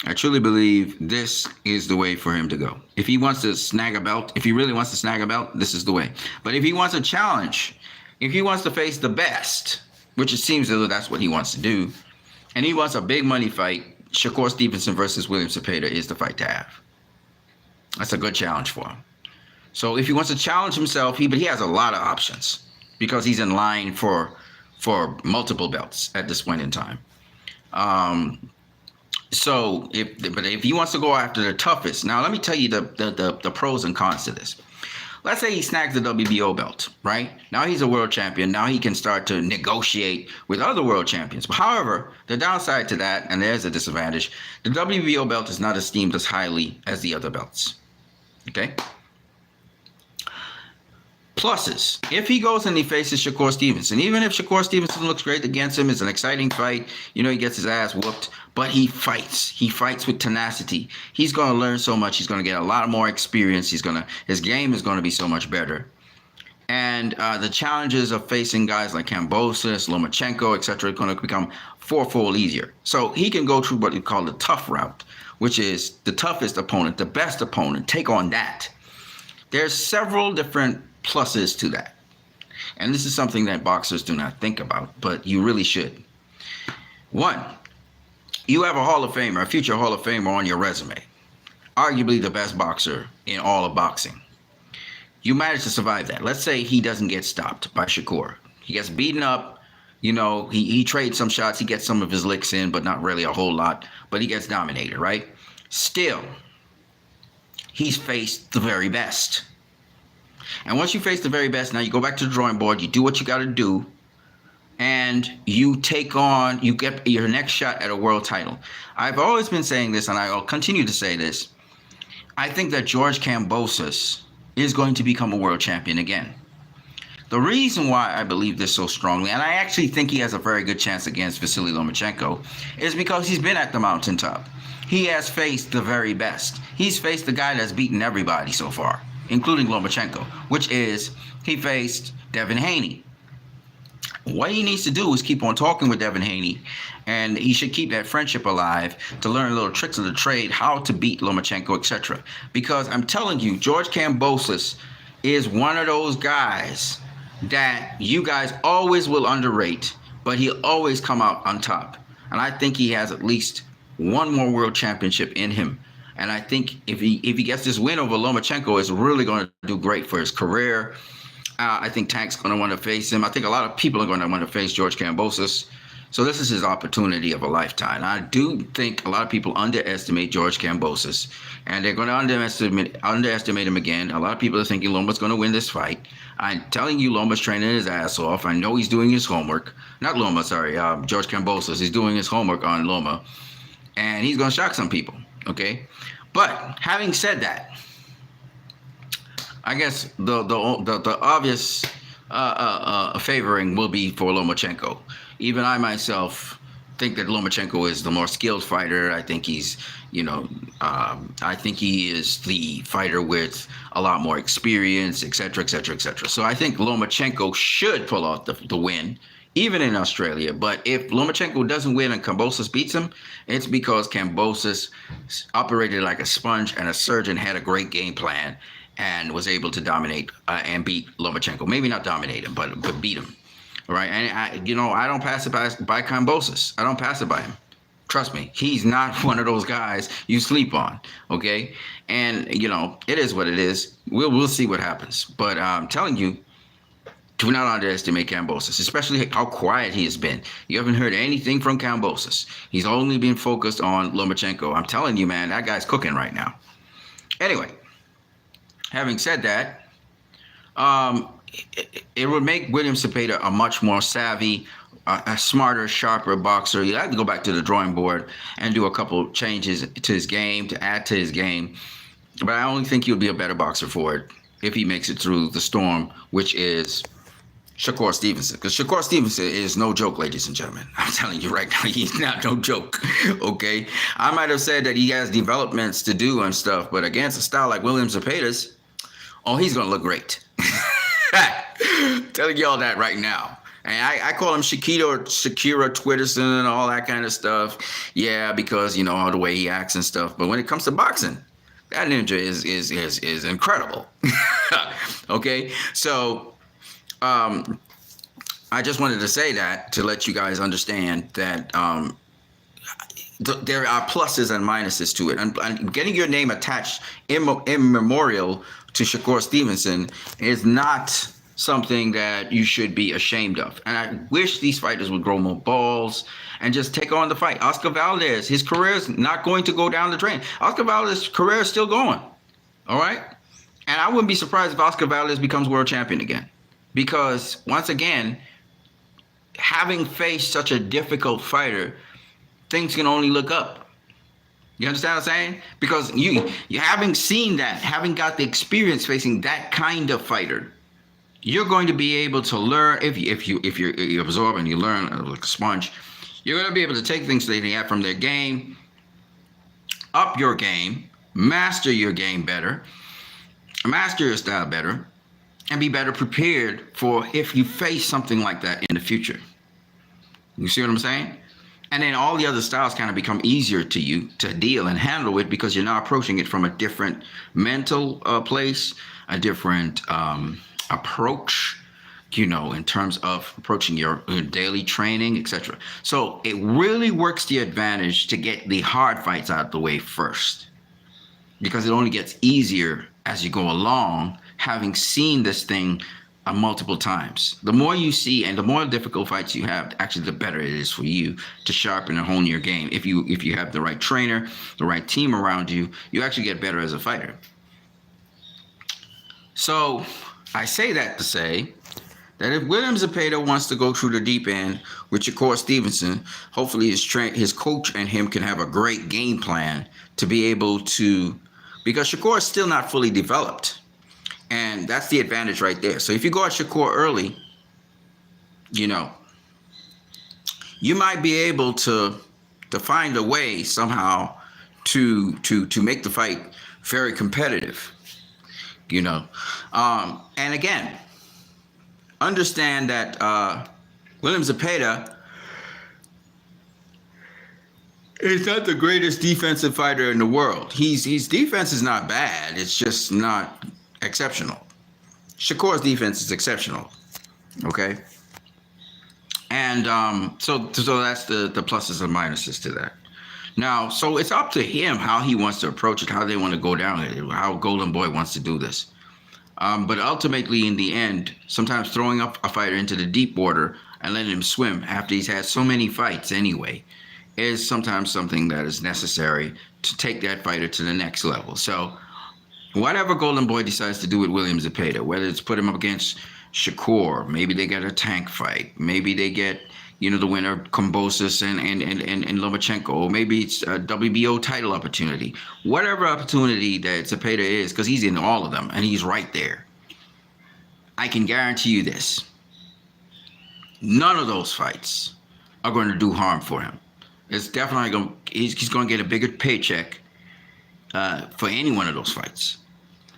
I truly believe this is the way for him to go. If he wants to snag a belt, if he really wants to snag a belt, this is the way. But if he wants a challenge, if he wants to face the best, which it seems as though that's what he wants to do, and he wants a big money fight, Shakur Stevenson versus William Zepeda is the fight to have. That's a good challenge for him. So if he wants to challenge himself, but he has a lot of options because he's in line for multiple belts at this point in time. So if he wants to go after the toughest, now let me tell you the pros and cons to this. Let's say he snags the WBO belt, right? Now he's a world champion. Now he can start to negotiate with other world champions. But however, the downside to that, and there's a disadvantage, the WBO belt is not esteemed as highly as the other belts. Okay? Pluses. If he goes and he faces Shakur Stevenson, even if Shakur Stevenson looks great against him, it's an exciting fight. You know, he gets his ass whooped, but he fights. He fights with tenacity. He's going to learn so much. He's going to get a lot more experience. His game is going to be so much better. And the challenges of facing guys like Kambosos, Lomachenko, etc., are going to become fourfold easier. So he can go through what we call the tough route, which is the toughest opponent, the best opponent, take on that. There's several different pluses to that. And this is something that boxers do not think about, but you really should. One, you have a Hall of Famer, a future Hall of Famer on your resume. Arguably the best boxer in all of boxing. You managed to survive that. Let's say he doesn't get stopped by Shakur. He gets beaten up. You know, he trades some shots. He gets some of his licks in, but not really a whole lot. But he gets dominated, right? Still, he's faced the very best. And once you face the very best, now you go back to the drawing board, you do what you got to do, and you get your next shot at a world title. I've always been saying this, and I'll continue to say this. I think that George Kambosos is going to become a world champion again. The reason why I believe this so strongly, and I actually think he has a very good chance against Vasily Lomachenko, is because he's been at the mountaintop. He has faced the very best. He's faced the guy that's beaten everybody so far, including Lomachenko, which is he faced Devin Haney. What he needs to do is keep on talking with Devin Haney, and he should keep that friendship alive to learn little tricks of the trade, how to beat Lomachenko, etc. Because I'm telling you, George Kambosos is one of those guys that you guys always will underrate, but he'll always come out on top. And I think he has at least one more world championship in him. And I think if he gets this win over Lomachenko, it's really going to do great for his career. I think Tank's going to want to face him. I think a lot of people are going to want to face George Kambosos. So this is his opportunity of a lifetime. I do think a lot of people underestimate George Kambosos, and they're going to underestimate him again. A lot of people are thinking Loma's going to win this fight. I'm telling you, Loma's training his ass off. I know he's doing his homework. Not Loma, sorry, George Kambosos. He's doing his homework on Loma, and he's going to shock some people, okay? But having said that, I guess the obvious favoring will be for Lomachenko. Even I myself think that Lomachenko is the more skilled fighter. I think he's, I think he is the fighter with a lot more experience, et cetera, et cetera, et cetera. So I think Lomachenko should pull out the win, even in Australia. But if Lomachenko doesn't win and Kambosos beats him, it's because Kambosos operated like a sponge and a surgeon, had a great game plan, and was able to dominate and beat Lomachenko. Maybe not dominate him, but beat him. All right, and I don't pass it by Kambosos. I don't pass it by him. Trust me, he's not one of those guys you sleep on. Okay, and it is what it is. We'll see what happens. But I'm telling you, do not underestimate Kambosos, especially how quiet he has been. You haven't heard anything from Kambosos. He's only been focused on Lomachenko. I'm telling you, man, that guy's cooking right now. Anyway, having said that, it would make William Zepeda a much more savvy, a smarter, sharper boxer. You have to go back to the drawing board and do a couple changes to his game, to add to his game. but I only think he'll be a better boxer for it if he makes it through the storm, which is Shakur Stevenson. Because Shakur Stevenson is no joke, ladies and gentlemen. I'm telling you right now, he's not no joke. Okay, I might have said that he has developments to do and stuff, but against a style like William Zepeda's, oh, he's gonna look great. Telling y'all that right now. And I call him Shakira Twitterson and all that kind of stuff. Yeah, because you know all the way he acts and stuff. But when it comes to boxing, that ninja is incredible. Okay, so I just wanted to say that to let you guys understand that there are pluses and minuses to it. And getting your name attached in memorial to Shakur Stevenson is not something that you should be ashamed of. And I wish these fighters would grow more balls and just take on the fight. Oscar Valdez, his career is not going to go down the drain. Oscar Valdez's career is still going. All right? And I wouldn't be surprised if Oscar Valdez becomes world champion again. Because, once again, having faced such a difficult fighter, things can only look up. You understand what I'm saying? Because you having seen that, having got the experience facing that kind of fighter, you're going to be able to learn. If you absorb and you learn like a sponge, you're going to be able to take things that they have from their game, up your game, master your game better, master your style better, and be better prepared for if you face something like that in the future. You see what I'm saying? And then all the other styles kind of become easier to you to deal and handle it because you're now approaching it from a different mental place, a different approach, you know, in terms of approaching your daily training, etc. So it really works to your advantage to get the hard fights out of the way first, because it only gets easier as you go along, having seen this thing multiple times. The more you see and the more difficult fights you have, actually the better it is for you to sharpen and hone your game. If you have the right trainer, the right team around you, you actually get better as a fighter. So I say that to say that if William Zepeda wants to go through the deep end with Shakur Stevenson, hopefully his coach and him can have a great game plan to be able to, because Shakur is still not fully developed. And that's the advantage right there. So if you go at Shakur early, you know, you might be able to find a way somehow to make the fight very competitive, you know. And again, understand that William Zepeda is not the greatest defensive fighter in the world. His defense is not bad. It's just not exceptional. Shakur's defense is exceptional. Okay. And so that's the pluses and minuses to that. Now, so it's up to him how he wants to approach it, how they want to go down it, how Golden Boy wants to do this. But ultimately, in the end, sometimes throwing up a fighter into the deep water and letting him swim after he's had so many fights anyway is sometimes something that is necessary to take that fighter to the next level. So whatever Golden Boy decides to do with William Zepeda, whether it's put him up against Shakur, maybe they get a tank fight, maybe they get, you know, the winner Kambosos and Lomachenko, or maybe it's a WBO title opportunity. Whatever opportunity that Zepeda is, because he's in all of them and he's right there. I can guarantee you this. None of those fights are going to do harm for him. It's definitely going. He's going to get a bigger paycheck for any one of those fights.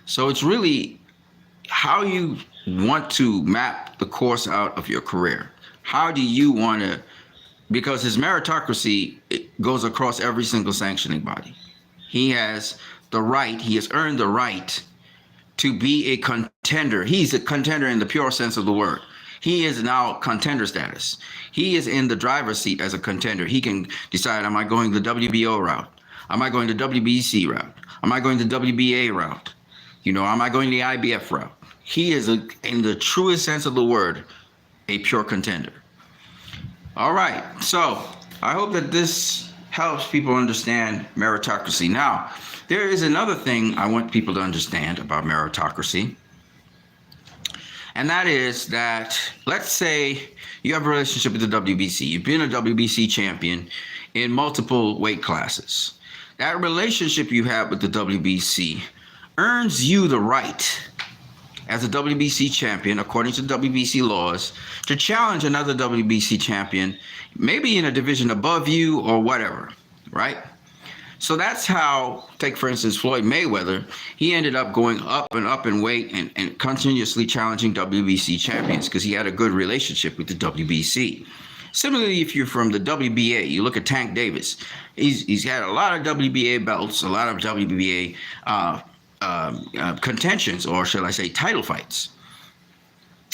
So it's really how you want to map the course out of your career. How do you want to, because his meritocracy goes across every single sanctioning body. He has the right, he has earned the right to be a contender. He's a contender in the pure sense of the word. He is now contender status. He is in the driver's seat as a contender. He can decide, am I going the WBO route? Am I going the WBC route? Am I going the WBA route? You know, am I going the IBF route? He is, in the truest sense of the word, a pure contender. All right, so I hope that this helps people understand meritocracy. Now, there is another thing I want people to understand about meritocracy, and that is that, let's say you have a relationship with the WBC. You've been a WBC champion in multiple weight classes. That relationship you have with the WBC earns you the right as a WBC champion, according to WBC laws, to challenge another WBC champion, maybe in a division above you or whatever, right? So that's how, take for instance, Floyd Mayweather, he ended up going up in weight and continuously challenging WBC champions because he had a good relationship with the WBC. Similarly, if you're from the WBA, you look at Tank Davis. He's had a lot of WBA belts, a lot of WBA contentions, or shall I say, title fights.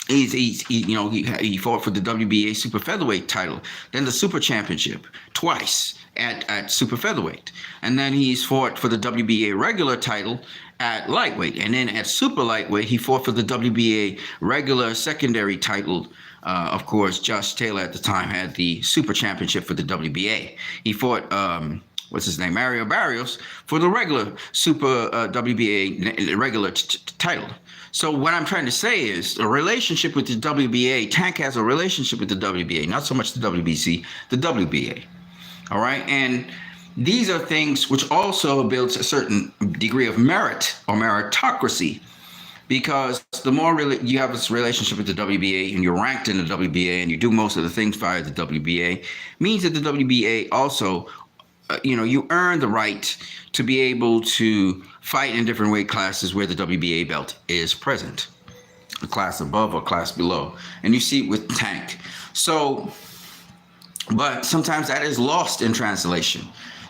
He fought for the WBA super featherweight title, then the super championship twice at super featherweight, and then he's fought for the WBA regular title at lightweight, and then at super lightweight he fought for the WBA regular secondary title. Of course, Josh Taylor at the time had the super championship for the WBA. He fought Mario Barrios for the regular super WBA regular title. So what I'm trying to say is a relationship with the WBA. Tank has a relationship with the WBA, not so much the WBC, the WBA. All right, and these are things which also builds a certain degree of merit or meritocracy, because the more you have this relationship with the WBA and you're ranked in the WBA and you do most of the things via the WBA, means that the WBA also, you earn the right to be able to fight in different weight classes where the WBA belt is present, a class above or class below. And you see it with Tank. So, but sometimes that is lost in translation.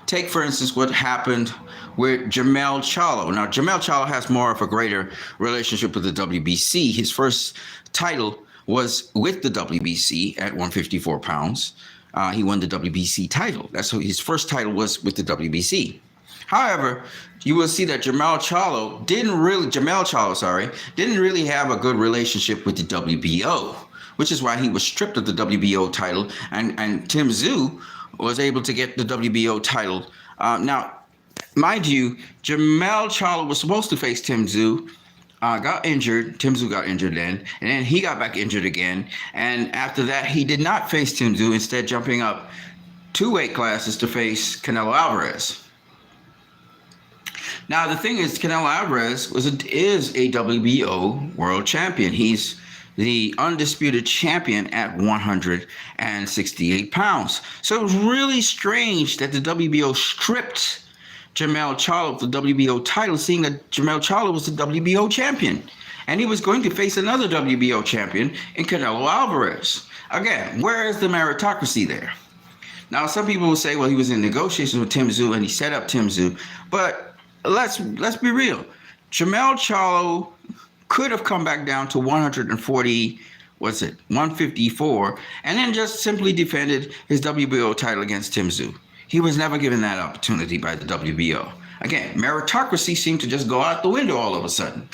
Take, for instance, what happened with Jermell Charlo. Now, Jermell Charlo has more of a greater relationship with the WBC. His first title was with the WBC at 154 pounds. He won the WBC title. That's his first title was with the WBC. However, you will see that Jermell Charlo didn't really have a good relationship with the WBO, which is why he was stripped of the WBO title, and Tim Tszyu was able to get the WBO title. Now, mind you, Jermell Charlo was supposed to face Tim Tszyu, got injured. Tim Tszyu got injured then, and then he got back injured again. And after that, he did not face Tim Tszyu, instead jumping up 2 weight classes to face Canelo Alvarez. Now, the thing is, Canelo Alvarez is a WBO world champion. He's the undisputed champion at 168 pounds. So it was really strange that the WBO stripped Jermell Charlo of the WBO title, seeing that Jermell Charlo was the WBO champion. And he was going to face another WBO champion in Canelo Alvarez. Again, where is the meritocracy there? Now, some people will say, well, he was in negotiations with Tim Tszyu and he set up Tim Tszyu. But let's be real. Jermell Charlo could have come back down to 154, and then just simply defended his WBO title against Tim Tszyu. He was never given that opportunity by the WBO. Again, meritocracy seemed to just go out the window all of a sudden.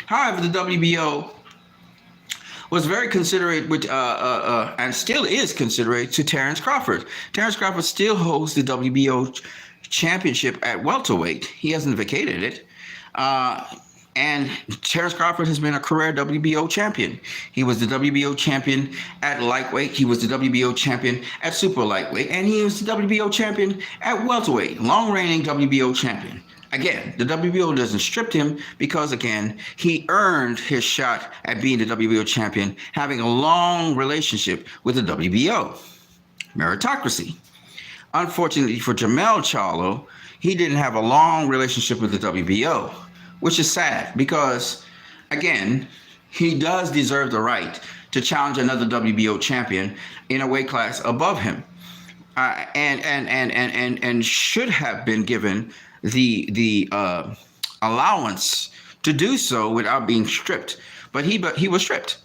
However, the WBO was very considerate with, and still is considerate to Terrence Crawford. Terrence Crawford still holds the WBO championship at welterweight. He hasn't vacated it. And Terrence Crawford has been a career WBO champion. He was the WBO champion at lightweight. He was the WBO champion at super lightweight. And he was the WBO champion at welterweight, long-reigning WBO champion. Again, the WBO doesn't strip him because, again, he earned his shot at being the WBO champion, having a long relationship with the WBO. Meritocracy. Unfortunately for Jermell Charlo, he didn't have a long relationship with the WBO, which is sad because, again, he does deserve the right to challenge another WBO champion in a weight class above him, and should have been given the allowance to do so without being stripped. But he was stripped.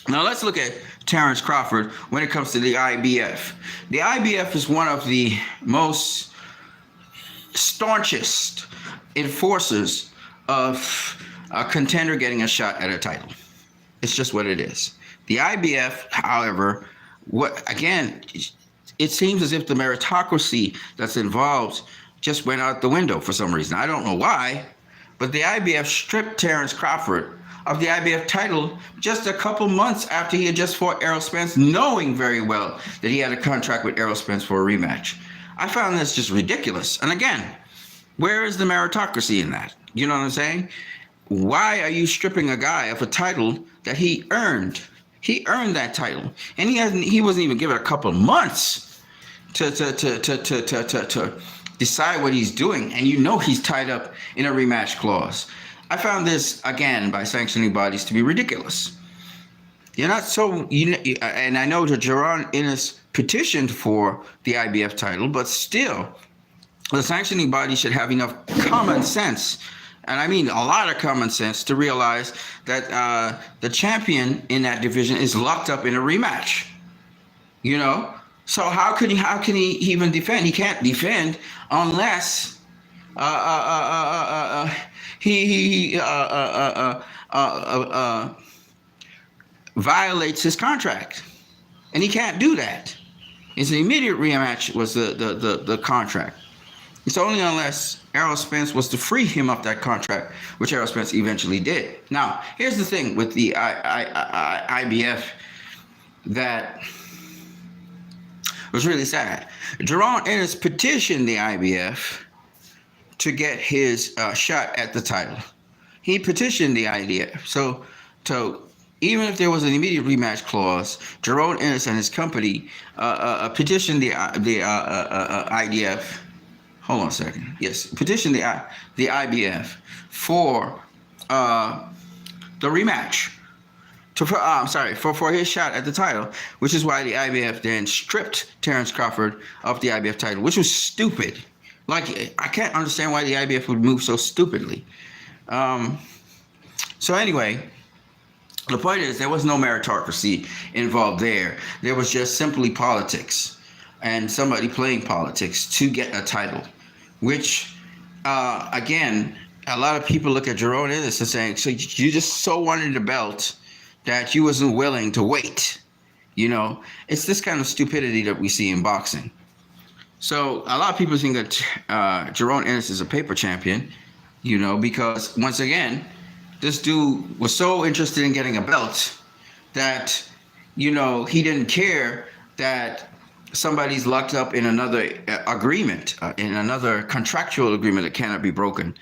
Now let's look at Terrence Crawford when it comes to the IBF. The IBF is one of the most staunchest enforcers of a contender getting a shot at a title. It's just what it is. The IBF, however, it seems as if the meritocracy that's involved just went out the window for some reason. I don't know why, but the IBF stripped Terrence Crawford of the IBF title just a couple months after he had just fought Errol Spence, knowing very well that he had a contract with Errol Spence for a rematch. I found this just ridiculous. And again, Where is the meritocracy in that? You know what I'm saying? Why are you stripping a guy of a title that he earned? He earned that title, and he wasn't even given a couple of months to decide what he's doing, and you know he's tied up in a rematch clause. I found this again by sanctioning bodies to be ridiculous. You're not so, and I know that Jaron Ennis petitioned for the IBF title, but still, the sanctioning body should have enough common sense, and I mean a lot of common sense, to realize that the champion in that division is locked up in a rematch. You know, so how can he even defend? He can't defend unless he violates his contract, and he can't do that. It's an immediate rematch was the contract. It's only unless Errol Spence was to free him of that contract, which Errol Spence eventually did. Now, here's the thing with the IBF that was really sad. Jaron Ennis petitioned the IBF to get his shot at the title. He petitioned the IBF. So even if there was an immediate rematch clause, Jaron Ennis and his company petitioned the IBF. Hold on a second. Yes, petitioned the IBF for the rematch. For his shot at the title, which is why the IBF then stripped Terrence Crawford of the IBF title, which was stupid. Like, I can't understand why the IBF would move so stupidly. So anyway, the point is there was no meritocracy involved there. There was just simply politics and somebody playing politics to get a title, which, again, a lot of people look at Jaron Ennis and saying, so you just so wanted the belt that you wasn't willing to wait. You know, it's this kind of stupidity that we see in boxing. So a lot of people think that Jaron Ennis is a paper champion, you know, because once again, this dude was so interested in getting a belt that, you know, he didn't care that somebody's locked up in another agreement, in another contractual agreement that cannot be broken.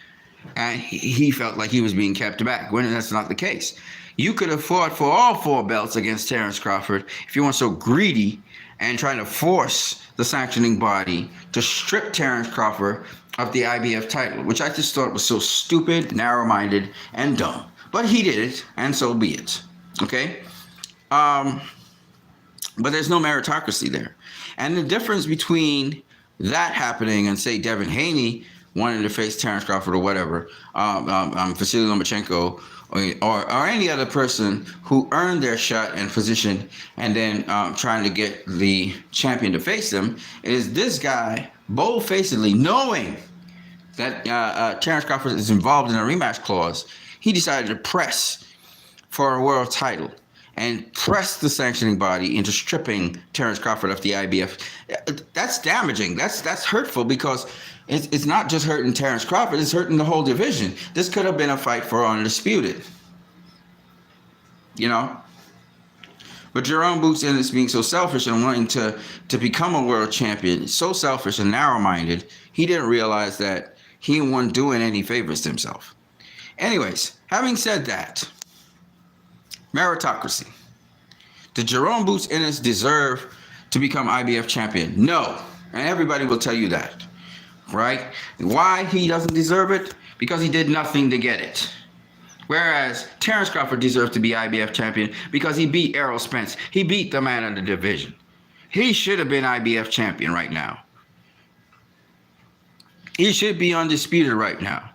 And he felt like he was being kept back, when that's not the case. You could have fought for all 4 belts against Terrence Crawford if you weren't so greedy and trying to force the sanctioning body to strip Terrence Crawford of the IBF title, which I just thought was so stupid, narrow-minded, and dumb. But he did it, and so be it. Okay? But there's no meritocracy there. And the difference between that happening and, say, Devin Haney wanting to face Terrence Crawford or whatever, Vasily Lomachenko, or any other person who earned their shot and position and then trying to get the champion to face them, is this guy bold-facedly, knowing that Terrence Crawford is involved in a rematch clause, he decided to press for a world title and press the sanctioning body into stripping Terrence Crawford of the IBF. That's damaging. That's hurtful, because it's not just hurting Terrence Crawford, it's hurting the whole division. This could have been a fight for undisputed. You know? But Jerome Boots Ennis being so selfish and wanting to become a world champion, so selfish and narrow-minded, he didn't realize that he wasn't doing any favors to himself. Anyways, having said that, meritocracy. Did Jerome Boots Ennis deserve to become IBF champion? No. And everybody will tell you that. Right? Why he doesn't deserve it? Because he did nothing to get it. Whereas Terrence Crawford deserves to be IBF champion because he beat Errol Spence. He beat the man of the division. He should have been IBF champion right now. He should be undisputed right now.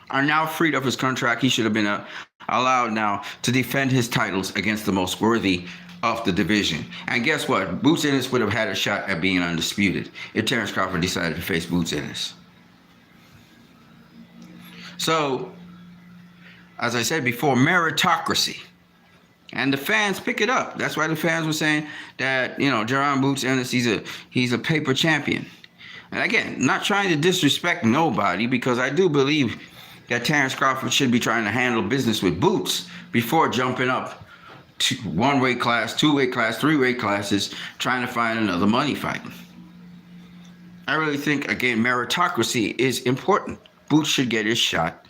Are now freed of his contract. He should have been allowed now to defend his titles against the most worthy of the division. And guess what? Boots Ennis would have had a shot at being undisputed if Terrence Crawford decided to face Boots Ennis. So, as I said before, meritocracy. And the fans pick it up. That's why the fans were saying that, you know, Jerome Boots Ennis, he's a paper champion. And again, not trying to disrespect nobody, because I do believe that Terrence Crawford should be trying to handle business with Boots before jumping up to 1 weight class, 2 weight class, 3 weight classes, trying to find another money fight. I really think, again, meritocracy is important. Boots should get his shot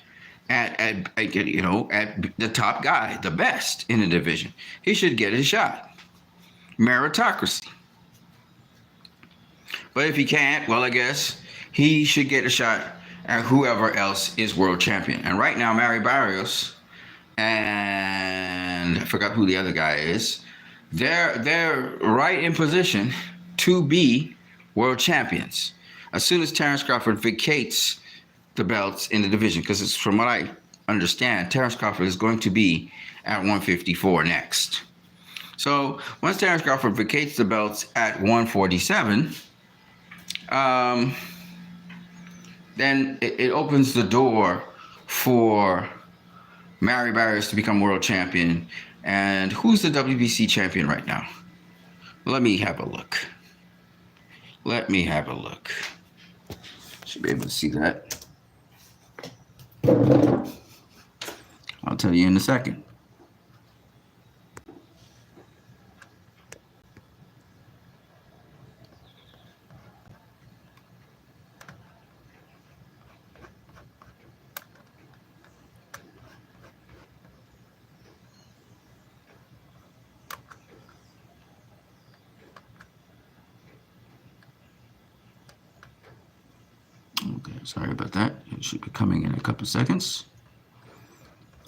at the top guy, the best in the division. He should get his shot. Meritocracy. But if he can't, well, I guess he should get a shot at whoever else is world champion. And right now, Mario Barrios and I forgot who the other guy is. They're right in position to be world champions as soon as Terrence Crawford vacates the belts in the division, because it's, from what I understand, Terrence Crawford is going to be at 154 next. So once Terrence Crawford vacates the belts at 147, then it opens the door for Mario Barrios to become world champion. And who's the WBC champion right now? Let me have a look. Should be able to see that. I'll tell you in a second. Okay, sorry about that. It should be coming in a couple of seconds.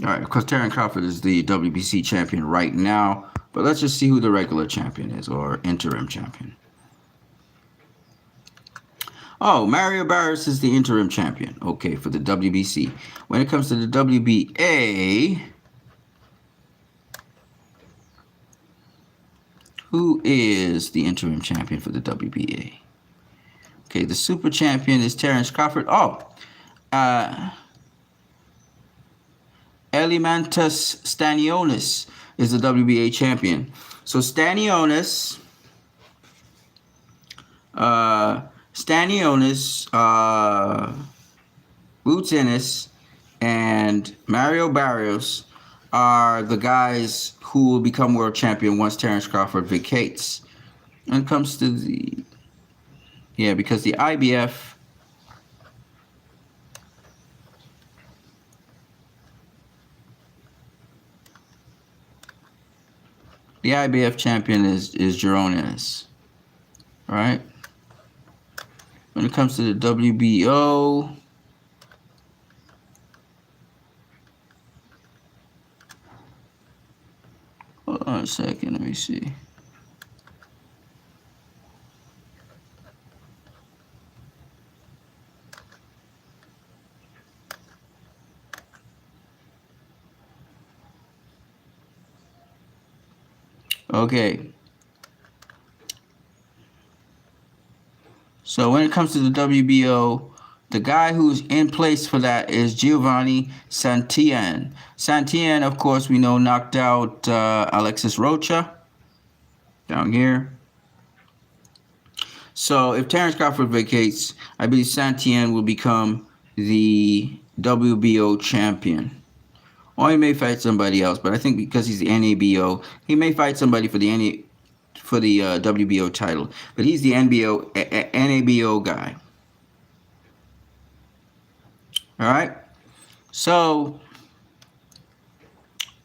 All right, of course, Terrence Crawford is the WBC champion right now, but let's just see who the regular champion is, or interim champion. Oh, Mario Barrios is the interim champion, okay, for the WBC. When it comes to the WBA, who is the interim champion for the WBA? Okay, the super champion is Terrence Crawford. Oh, Elimantas Stanionis is the WBA champion. So Stanionis, Boots Ennis, and Mario Barrios are the guys who will become world champion once Terrence Crawford vacates. When it comes to the... Yeah, because the IBF... The IBF champion is Jerome Ennis. All right? When it comes to the WBO... Hold on a second, let me see. Okay. So when it comes to the WBO, the guy who's in place for that is Giovanni Santillan. Santillan, of course, we know knocked out Alexis Rocha down here. So if Terrence Crawford vacates, I believe Santillan will become the WBO champion. Or he may fight somebody else, but I think because he's the NABO, he may fight somebody for the WBO title. But he's the NABO guy. All right, so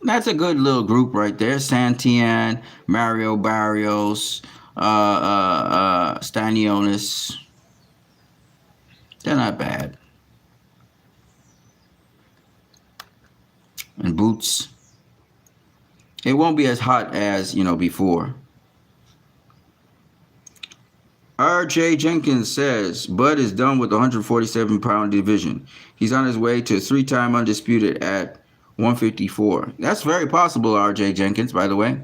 that's a good little group right there. Santillan, Mario Barrios, Stanionis. They're not bad. And Boots. It won't be as hot as, before. R.J. Jenkins says, Bud is done with the 147-pound division. He's on his way to 3-time undisputed at 154. That's very possible, R.J. Jenkins, by the way.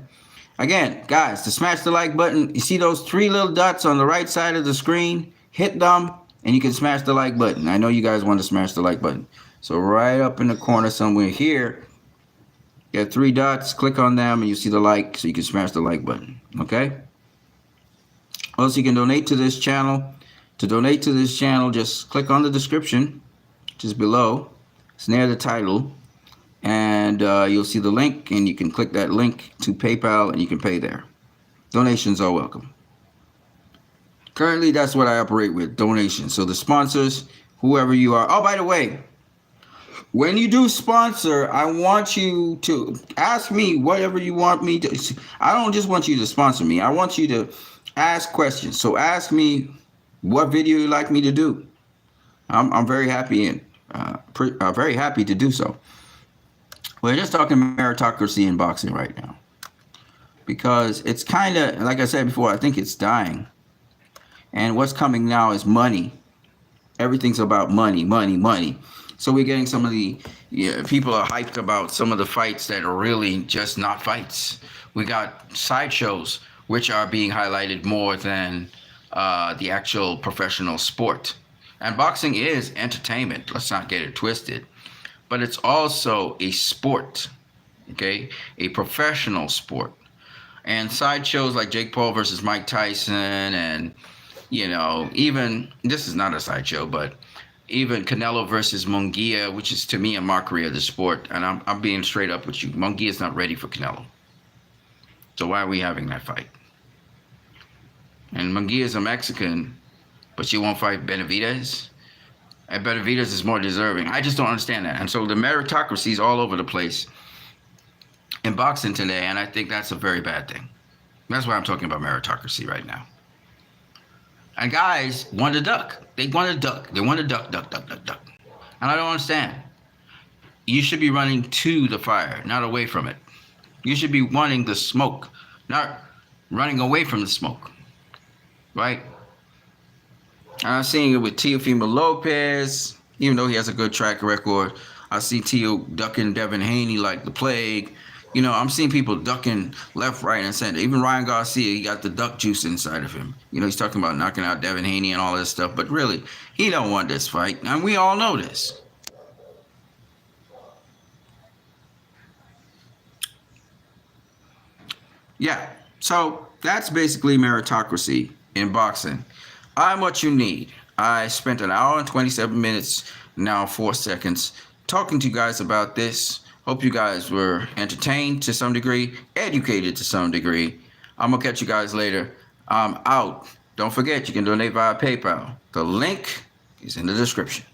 Again, guys, to smash the like button, you see those 3 little dots on the right side of the screen? Hit them, and you can smash the like button. I know you guys want to smash the like button. So right up in the corner somewhere here, you have 3 dots. Click on them, and you see the like, so you can smash the like button. Okay? Also, you can donate to this channel. To donate to this channel, just click on the description, which is below. It's near the title. And you'll see the link, and you can click that link to PayPal, and you can pay there. Donations are welcome. Currently, that's what I operate with, donations. So the sponsors, whoever you are. Oh, by the way, when you do sponsor, I want you to ask me whatever you want me to. I don't just want you to sponsor me. I want you to ask questions. So ask me what video you like me to do. I'm very happy and very happy to do so. We're just talking meritocracy in boxing right now because it's kind of, like I said before, I think it's dying. And what's coming now is money. Everything's about money, money, money. So we're getting some of the people are hyped about some of the fights that are really just not fights. We got sideshows which are being highlighted more than the actual professional sport. And boxing is entertainment. Let's not get it twisted. But it's also a sport, okay? A professional sport. And sideshows like Jake Paul versus Mike Tyson and, even, this is not a sideshow, but even Canelo versus Munguia, which is to me a mockery of the sport. And I'm being straight up with you. Munguia's not ready for Canelo. So why are we having that fight? And Munguia's a Mexican, but you won't fight Benavidez? And Benavidez is more deserving. I just don't understand that. And so the meritocracy is all over the place in boxing today, and I think that's a very bad thing. That's why I'm talking about meritocracy right now. And guys want to duck. They want to duck. They want to duck. And I don't understand. You should be running to the fire, not away from it. You should be wanting the smoke, not running away from the smoke. Right? I'm seeing it with Teofimo Lopez, even though he has a good track record. I see Teo ducking Devin Haney like the plague. I'm seeing people ducking left, right, and center. Even Ryan Garcia, he got the duck juice inside of him. He's talking about knocking out Devin Haney and all this stuff. But really, he don't want this fight. And we all know this. Yeah, so that's basically meritocracy in boxing. I'm what you need. I spent an hour and 27 minutes, now 4 seconds, talking to you guys about this. Hope you guys were entertained to some degree, educated to some degree. I'm going to catch you guys later. I'm out. Don't forget, you can donate via PayPal. The link is in the description.